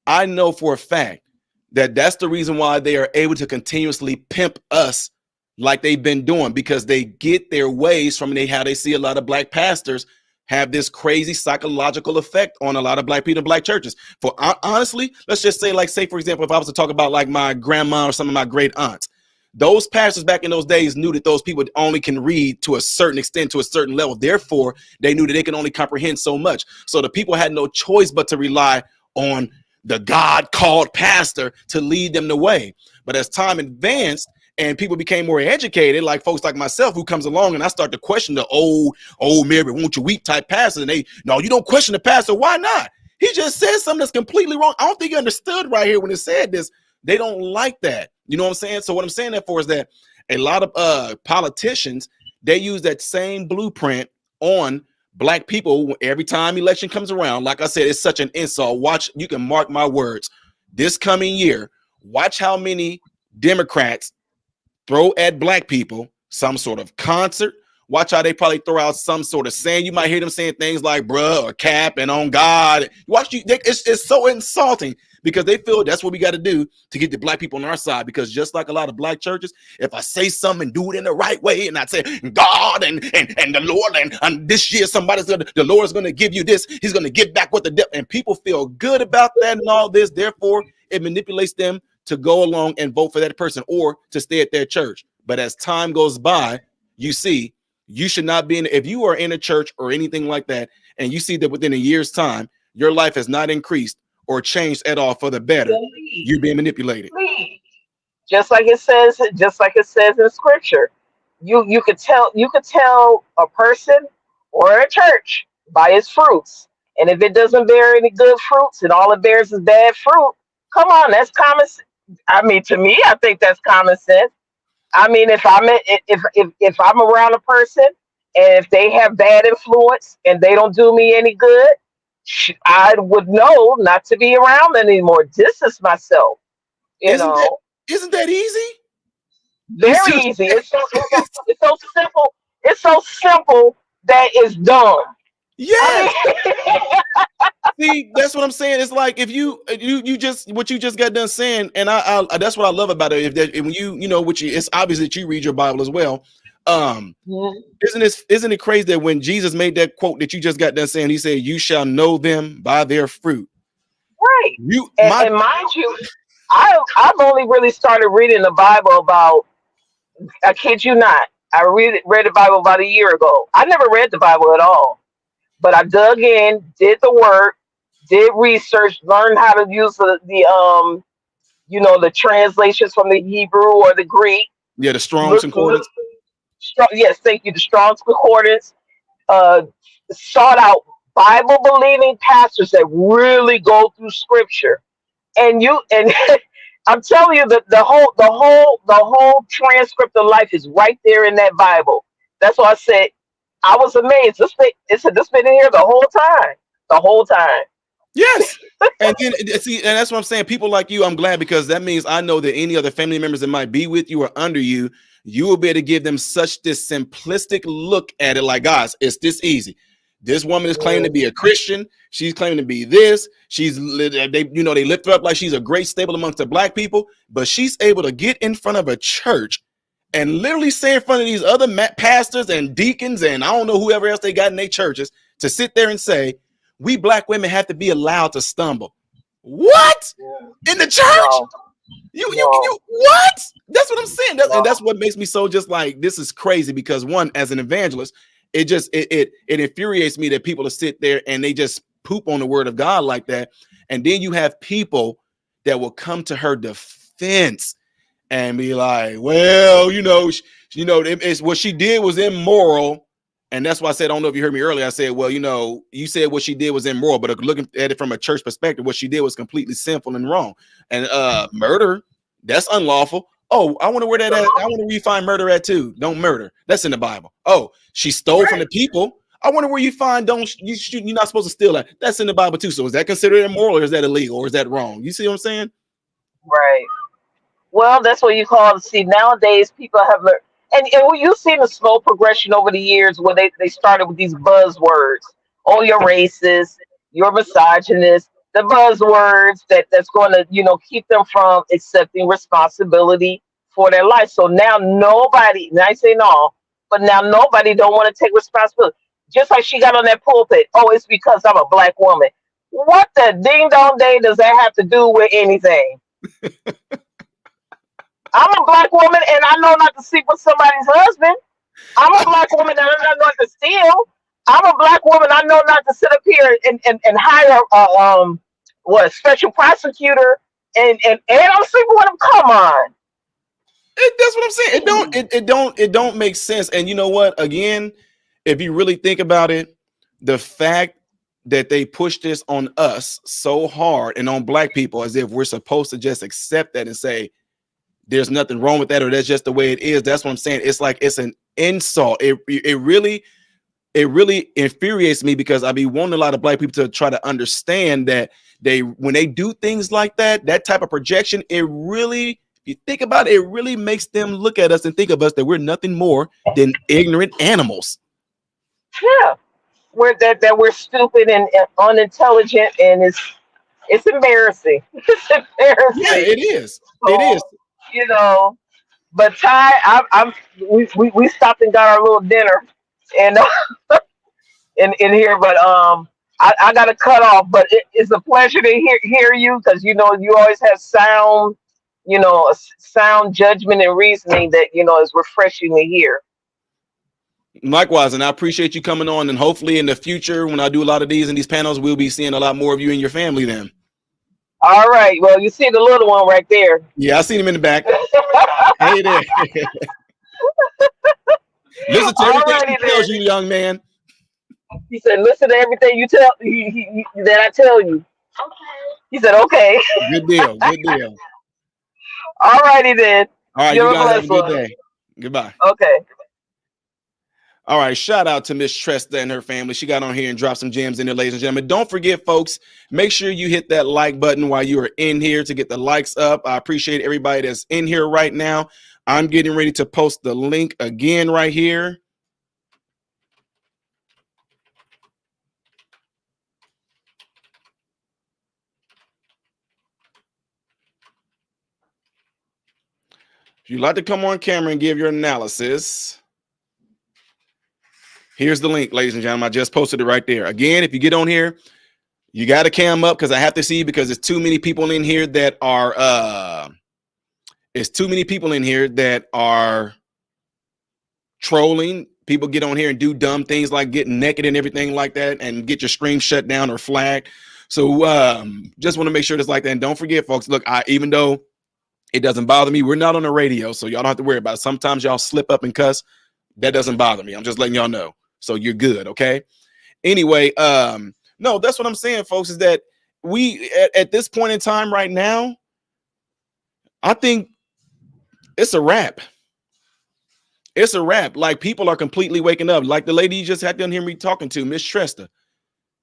Speaker 1: I know for a fact that that's the reason why they are able to continuously pimp us like they've been doing, because they get their ways from how they see a lot of black pastors have this crazy psychological effect on a lot of black people in black churches. For honestly, let's just say, like, say for example, if I was to talk about like my grandma or some of my great aunts, those pastors back in those days knew that those people only can read to a certain extent, to a certain level. Therefore, they knew that they can only comprehend so much. So the people had no choice but to rely on the God-called pastor to lead them the way. But as time advanced and people became more educated, like folks like myself, who comes along and I start to question the old Mary, won't you weep type pastor, and they, no, you don't question the pastor. Why not? He just said something that's completely wrong. I don't think you understood right here when it said this. They don't like that. You know what I'm saying? So what I'm saying that for is that a lot of politicians, they use that same blueprint on black people every time election comes around. Like I said, it's such an insult. Watch, you can mark my words. This coming year, watch how many Democrats throw at black people some sort of concert. Watch how they probably throw out some sort of saying. You might hear them saying things like bruh or cap and on God. Watch you. It's so insulting, because they feel that's what we got to do to get the black people on our side. Because just like a lot of black churches, if I say something and do it in the right way, and I say God and the Lord, and this year the Lord's going to give you this, he's going to get back what the devil, and people feel good about that and all this. Therefore, it manipulates them to go along and vote for that person or to stay at their church. But as time goes by, you see, you should not be if you are in a church or anything like that, and you see that within a year's time, your life has not increased or changed at all for the better, you're being manipulated.
Speaker 9: Just like it says in scripture. You could tell a person or a church by its fruits. And if it doesn't bear any good fruits and all it bears is bad fruit, come on, that's common. I mean, to me, I think that's common sense. I mean, if I'm around a person and if they have bad influence and they don't do me any good, I would know not to be around them anymore. Distance myself.
Speaker 1: Isn't that easy?
Speaker 9: Very easy. It's so simple. It's so simple that it's done.
Speaker 1: Yes. See, that's what I'm saying. It's like if you just what you just got done saying, and I that's what I love about it. When it's obvious that you read your Bible as well.
Speaker 9: Mhm.
Speaker 1: Isn't it crazy that when Jesus made that quote that you just got done saying, he said, "You shall know them by their fruit."
Speaker 9: Right.
Speaker 1: You,
Speaker 9: And mind you, I've only really started reading the Bible about, I kid you not, I read the Bible about a year ago. I never read the Bible at all, but I dug in, did the work, did research, learned how to use the translations from the Hebrew or the Greek.
Speaker 1: yeah, the Strong's Concordance.
Speaker 9: Yes, thank you. The Strong's Concordance. Uh, Sought out Bible believing pastors that really go through Scripture, and I'm telling you that the whole transcript of life is right there in that Bible. That's why I said I was amazed. This been in here the whole time. The whole time.
Speaker 1: Yes. And then see, and that's what I'm saying. People like you, I'm glad, because that means I know that any other family members that might be with you or under you, you will be able to give them such this simplistic look at it. Like, guys, it's this easy. This woman is claiming to be a Christian. She's claiming to be this. They lift her up like she's a great staple amongst the black people, but she's able to get in front of a church and literally say in front of these other pastors and deacons and I don't know whoever else they got in their churches to sit there and say, we black women have to be allowed to stumble. What? In the church?
Speaker 9: No,
Speaker 1: You what? That's what I'm saying. And
Speaker 9: no.
Speaker 1: that's what makes me so just like, this is crazy, because one, as an evangelist, it infuriates me that people to sit there and they just poop on the word of God like that. And then you have people that will come to her defense and be like, well, it's what she did was immoral. And that's why I said, I don't know if you heard me earlier. I said, well, you said what she did was immoral, but looking at it from a church perspective, what she did was completely sinful and wrong. And murder, that's unlawful. Oh, I wonder where that at. I wonder where you find murder at too. Don't murder. That's in the Bible. Oh, she stole from the people. I wonder where you find you're not supposed to steal that. That's in the Bible too. So is that considered immoral, or is that illegal, or is that wrong? You see what I'm saying?
Speaker 9: Right. Well, that's what you call it. See, nowadays people have learned, and you've seen a slow progression over the years where they started with these buzzwords. Oh, you're racist, you're misogynist, the buzzwords that's going to, keep them from accepting responsibility for their life. So now nobody, and I say no, but now nobody don't want to take responsibility. Just like she got on that pulpit, oh, it's because I'm a black woman. What the ding dong day does that have to do with anything? I'm a black woman and I know not to sleep with somebody's husband. I'm a black woman and I know not to steal. I'm a black woman. I know not to sit up here and hire a special prosecutor and I'm sleeping with him. Come on.
Speaker 1: That's what I'm saying. It don't make sense. And you know what? Again, if you really think about it, the fact that they push this on us so hard and on black people as if we're supposed to just accept that and say there's nothing wrong with that, or that's just the way it is. That's what I'm saying. It's like it's an insult. It really infuriates me, because I be wanting a lot of black people to try to understand that when they do things like that type of projection, it really, if you think about it, it really makes them look at us and think of us that we're nothing more than ignorant animals.
Speaker 9: Yeah. We're stupid and unintelligent, and it's embarrassing. It's embarrassing.
Speaker 1: Yeah, it is.
Speaker 9: So,
Speaker 1: It is.
Speaker 9: But Ty, we stopped and got our little dinner, and in here, but I got to cut off. But it's a pleasure to hear you, because you always have sound, sound judgment and reasoning that is refreshing to hear.
Speaker 1: Likewise, and I appreciate you coming on, and hopefully in the future, when I do a lot of these panels, we'll be seeing a lot more of you and your family then.
Speaker 9: All right. Well, you see the little one right there.
Speaker 1: Yeah, I seen him in the back. Hey there. Listen to everything he tells you, young man.
Speaker 9: He said, "Listen to everything you tell that I tell you." Okay. He said, "Okay."
Speaker 1: Good deal. Good deal.
Speaker 9: All righty then.
Speaker 1: All right, you guys have a good day. Goodbye.
Speaker 9: Okay.
Speaker 1: All right, shout out to Miss Tresta and her family. She got on here and dropped some gems in there, ladies and gentlemen. Don't forget, folks, make sure you hit that like button while you are in here to get the likes up. I appreciate everybody that's in here right now. I'm getting ready to post the link again right here. If you'd like to come on camera and give your analysis, Here's the link, ladies and gentlemen. I just posted it right there. Again, if you get on here, you got to cam up because I have to see because there's too many people in here that are trolling. People get on here and do dumb things like getting naked and everything like that and get your stream shut down or flagged. So just want to make sure it's like that. And don't forget, folks, look, even though it doesn't bother me, we're not on the radio, so y'all don't have to worry about it. Sometimes y'all slip up and cuss. That doesn't bother me. I'm just letting y'all know. So you're good, okay? Anyway, no, that's what I'm saying, folks, is that we at this point in time right now, I think it's a wrap. It's a wrap. Like, people are completely waking up. Like the lady you just had to hear me talking to, Miss Tresta.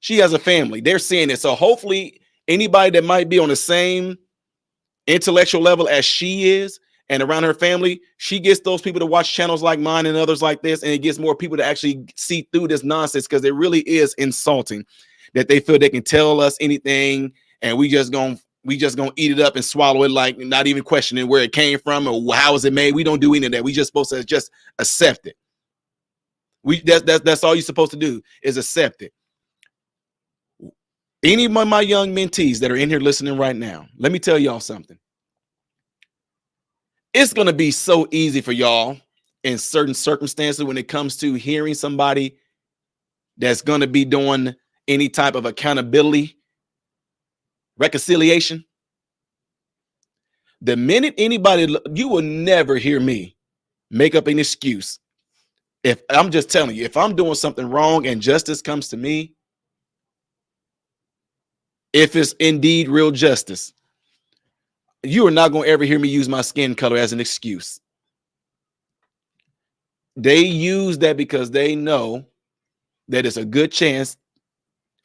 Speaker 1: She has a family. They're seeing it. So hopefully anybody that might be on the same intellectual level as she is and around her family, she gets those people to watch channels like mine and others like this, and it gets more people to actually see through this nonsense, because it really is insulting that they feel they can tell us anything and we just gonna eat it up and swallow it, like not even questioning where it came from or how is it made. We don't do any of that. We just supposed to just accept it. That's all you're supposed to do is accept it. Any of my young mentees that are in here listening right now, let me tell y'all something. It's going to be so easy for y'all in certain circumstances when it comes to hearing somebody that's going to be doing any type of accountability, reconciliation. The minute anybody, you will never hear me make up an excuse. If I'm just telling you, if I'm doing something wrong and justice comes to me, if it's indeed real justice, you are not going to ever hear me use my skin color as an excuse. They use that because they know that it's a good chance.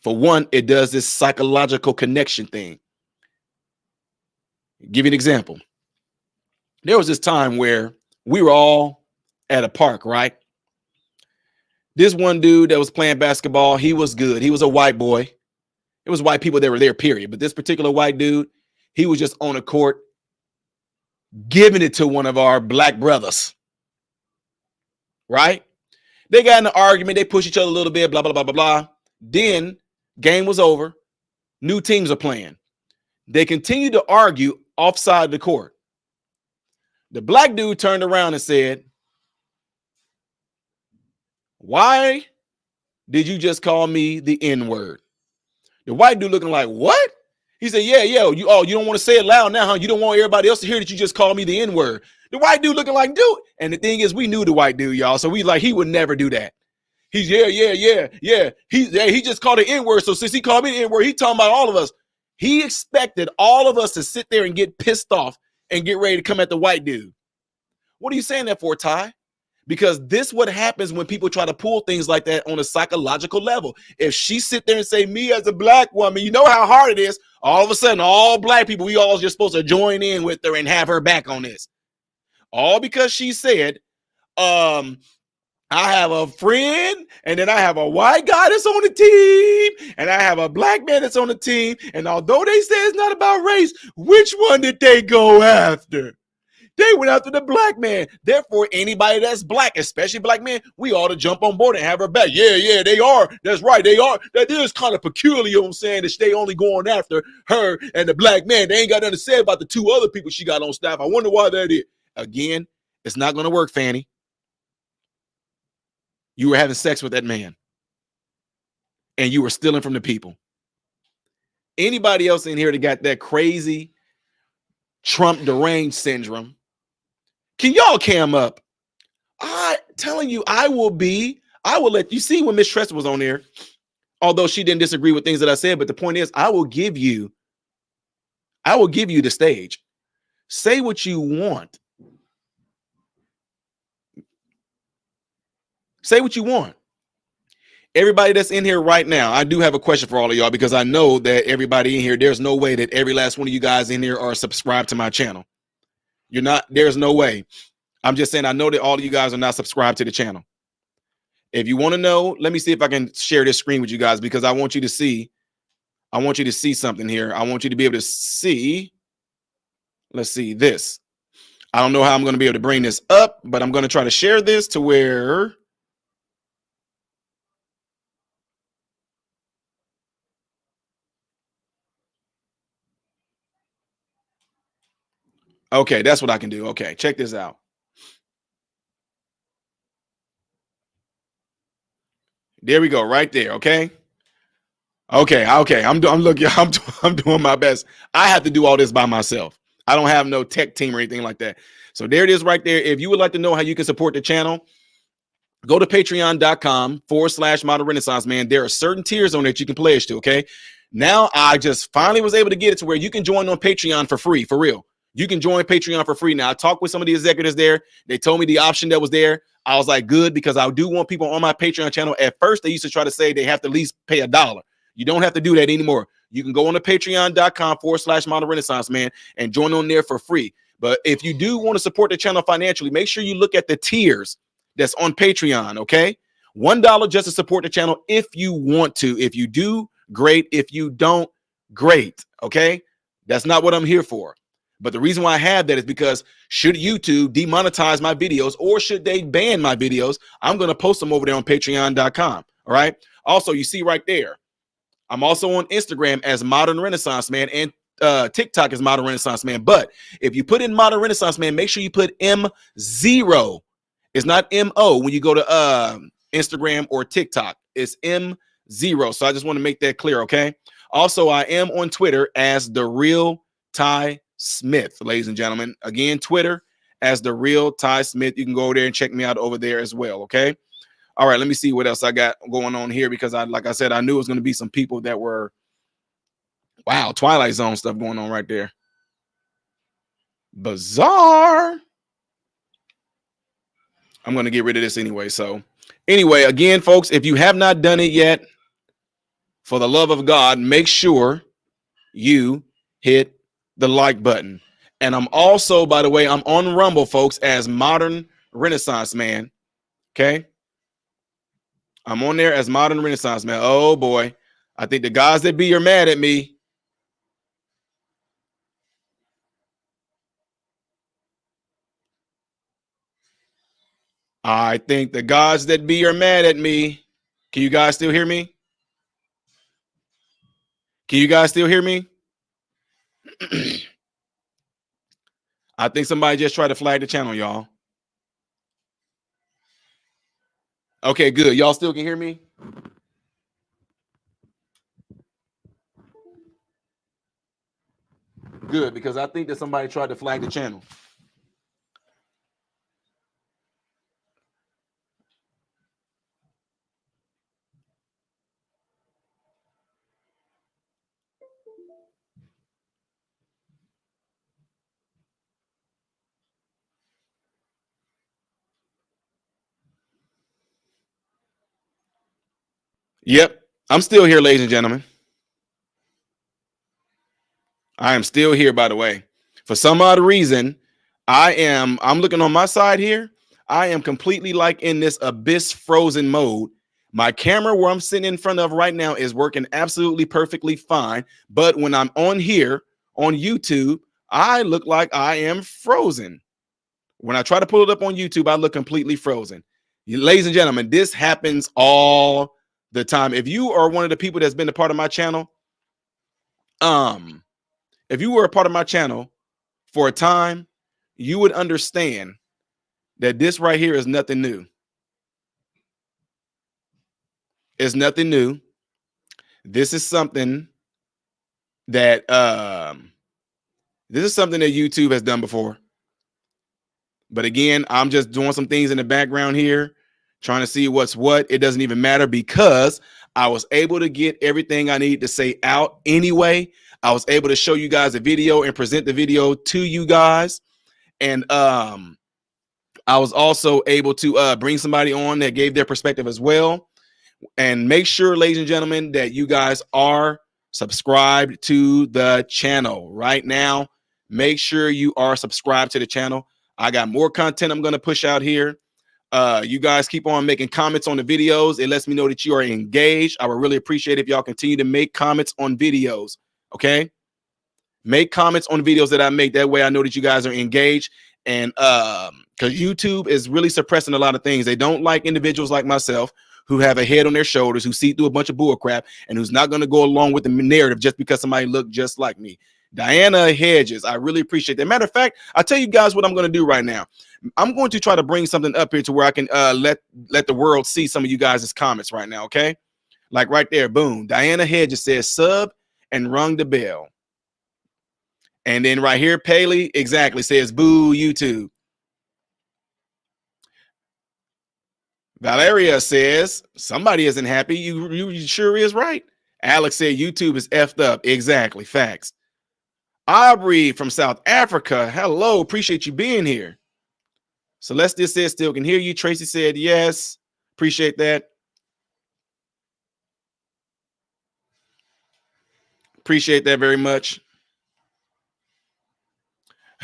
Speaker 1: For one, it does this psychological connection thing. Give you an example. There was this time where we were all at a park, right? This one dude that was playing basketball, he was good. He was a white boy. It was white people that were there, period. But this particular white dude, he was just on a court giving it to one of our black brothers, right? They got in an argument. They pushed each other a little bit, blah, blah, blah, blah, blah. Then game was over. New teams are playing. They continued to argue offside the court. The black dude turned around and said, "Why did you just call me the N-word?" The white dude looking like, "What?" He said, "Yeah, you don't want to say it loud now, huh? You don't want everybody else to hear that you just called me the N-word." The white dude looking like, "Dude." And the thing is, we knew the white dude, y'all. So we like, he would never do that. He's yeah. He just called the N-word. So since he called me the N-word, he talking about all of us. He expected all of us to sit there and get pissed off and get ready to come at the white dude. What are you saying that for, Ty? Because this what happens when people try to pull things like that on a psychological level. If she sit there and say, "Me as a black woman," you know how hard it is. All of a sudden, all black people, we all just supposed to join in with her and have her back on this. All because she said, I have a friend, and then I have a white guy that's on the team, and I have a black man that's on the team. And although they say it's not about race, which one did they go after? They went after the black man. Therefore, anybody that's black, especially black men, we ought to jump on board and have her back. Yeah, they are. That's right, they are. That is kind of peculiar, you know what I'm saying, that they only going after her and the black man. They ain't got nothing to say about the two other people she got on staff. I wonder why that is. Again, it's not going to work, Fani. You were having sex with that man, and you were stealing from the people. Anybody else in here that got that crazy Trump deranged syndrome, can y'all cam up? I'm telling you, I will let you see when Miss Tresta was on there, although she didn't disagree with things that I said. But the point is, I will give you the stage. Say what you want. Say what you want. Everybody that's in here right now, I do have a question for all of y'all, because I know that everybody in here, there's no way that every last one of you guys in here are subscribed to my channel. You're not. There's no way. I'm just saying, I know that all of you guys are not subscribed to the channel. If you want to know, let me see if I can share this screen with you guys, because I want you to see something here. I want you to be able to see. Let's see this. I don't know how I'm going to be able to bring this up, but I'm going to try to share this to where Okay, that's what I can do. Okay, check this out. There we go, right there. Okay. Okay. I'm looking. I'm doing my best. I have to do all this by myself. I don't have no tech team or anything like that. So there it is, right there. If you would like to know how you can support the channel, go to patreon.com/Modern Renaissance Man. There are certain tiers on that you can pledge to. Okay. Now I just finally was able to get it to where you can join on Patreon for free, for real. You can join Patreon for free. Now I talked with some of the executives there. They told me the option that was there. I was like, good, because I do want people on my Patreon channel. At first, they used to try to say they have to at least pay $1. You don't have to do that anymore. You can go on to patreon.com/Modern Renaissance Man and join on there for free. But if you do want to support the channel financially, make sure you look at the tiers that's on Patreon. Okay, $1 just to support the channel if you want to. If you do, great. If you don't, great. Okay, that's not what I'm here for. But the reason why I have that is because should YouTube demonetize my videos or should they ban my videos, I'm going to post them over there on patreon.com. All right. Also, you see right there, I'm also on Instagram as Modern Renaissance Man and TikTok as Modern Renaissance Man. But if you put in Modern Renaissance Man, make sure you put M0. It's not M-O when you go to Instagram or TikTok. It's M0. So I just want to make that clear. Okay. Also, I am on Twitter as The Real Ty Smith, ladies and gentlemen. Again, Twitter as The Real Ty Smith. You can go there and check me out over there as well. Okay. All right. Let me see what else I got going on here, because like I said, I knew it was going to be some people that were, wow, Twilight Zone stuff going on right there. Bizarre. I'm going to get rid of this anyway. So anyway, again, folks, if you have not done it yet, for the love of God, make sure you hit the like button. And I'm also, by the way, I'm on Rumble, folks, as Modern Renaissance Man. Okay. I'm on there as Modern Renaissance Man. Oh boy. I think the guys that be are mad at me. I think the gods that be are mad at me. Can you guys still hear me? Can you guys still hear me? I think somebody just tried to flag the channel, y'all. Okay, good. Y'all still can hear me? Good, because I think that somebody tried to flag the channel. Yep, I'm still here, ladies and gentlemen. I am still here, by the way. For some odd reason, I'm looking on my side here. I am completely like in this abyss frozen mode. My camera where I'm sitting in front of right now is working absolutely perfectly fine. But when I'm on here on YouTube, I look like I am frozen. When I try to pull it up on YouTube, I look completely frozen. Ladies and gentlemen, this happens all the time. If you are one of the people that's been a part of my channel, if you were a part of my channel for a time, you would understand that this right here is nothing new. It's nothing new. This is something that YouTube has done before. But again, I'm just doing some things in the background here, trying to see what's what. It doesn't even matter because I was able to get everything I need to say out anyway. I was able to show you guys a video and present the video to you guys. And I was also able to bring somebody on that gave their perspective as well. And make sure, ladies and gentlemen, that you guys are subscribed to the channel right now. Make sure you are subscribed to the channel. I got more content I'm going to push out here. You guys keep on making comments on the videos. It lets me know that you are engaged. I would really appreciate it if y'all continue to make comments on videos. Okay. Make comments on videos that I make. That way I know that you guys are engaged. And because YouTube is really suppressing a lot of things. They don't like individuals like myself who have a head on their shoulders, who see through a bunch of bull crap, and who's not going to go along with the narrative just because somebody looked just like me. Diana Hedges, I really appreciate that. Matter of fact, I'll tell you guys what I'm going to do right now. I'm going to try to bring something up here to where I can let the world see some of you guys' comments right now, okay? Like right there, boom. Diana Hedges says sub and rung the bell. And then right here, Paley exactly says boo YouTube. Valeria says somebody isn't happy. You sure is right. Alex said YouTube is effed up. Exactly, facts. Aubrey from South Africa, hello, appreciate you being here. Celestia said still can hear you. Tracy said yes, appreciate that. Appreciate that very much.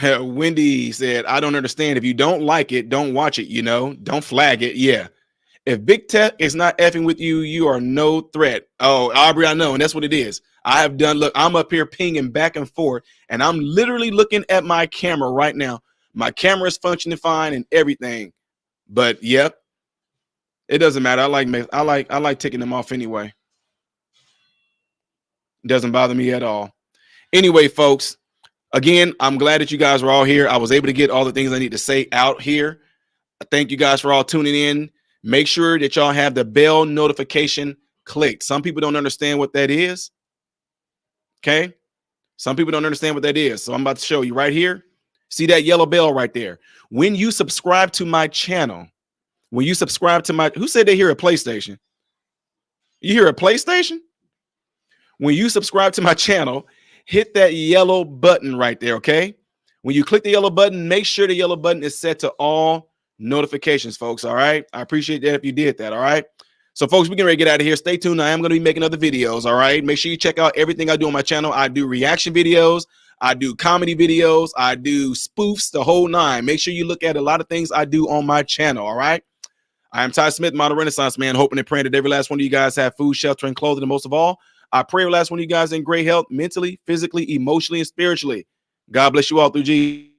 Speaker 1: Wendy said, I don't understand. If you don't like it, don't watch it, you know, don't flag it. Yeah. If big tech is not effing with you, you are no threat. Oh, Aubrey, I know. And that's what it is. I have done, look, I'm up here pinging back and forth, and I'm literally looking at my camera right now. My camera is functioning fine and everything. But yep, it doesn't matter. I like taking them off anyway. It doesn't bother me at all. Anyway, folks, again, I'm glad that you guys are all here. I was able to get all the things I need to say out here. Thank you guys for all tuning in. Make sure that y'all have the bell notification clicked. Some people don't understand what that is. Okay. Some people don't understand what that is. So I'm about to show you right here. See that yellow bell right there. When you subscribe to my channel, when you subscribe to my, who said they hear a PlayStation? You hear a PlayStation? When you subscribe to my channel, hit that yellow button right there. Okay. When you click the yellow button, make sure the yellow button is set to all notifications, folks. All right. I appreciate that if you did that. All right. So, folks, we're getting ready to get out of here. Stay tuned. I am going to be making other videos. All right. Make sure you check out everything I do on my channel. I do reaction videos. I do comedy videos. I do spoofs, the whole nine. Make sure you look at a lot of things I do on my channel. All right. I am Ty Smith, model Renaissance man, hoping and praying that every last one of you guys have food, shelter, and clothing. And most of all, I pray every last one of you guys in great health, mentally, physically, emotionally, and spiritually. God bless you all through Jesus.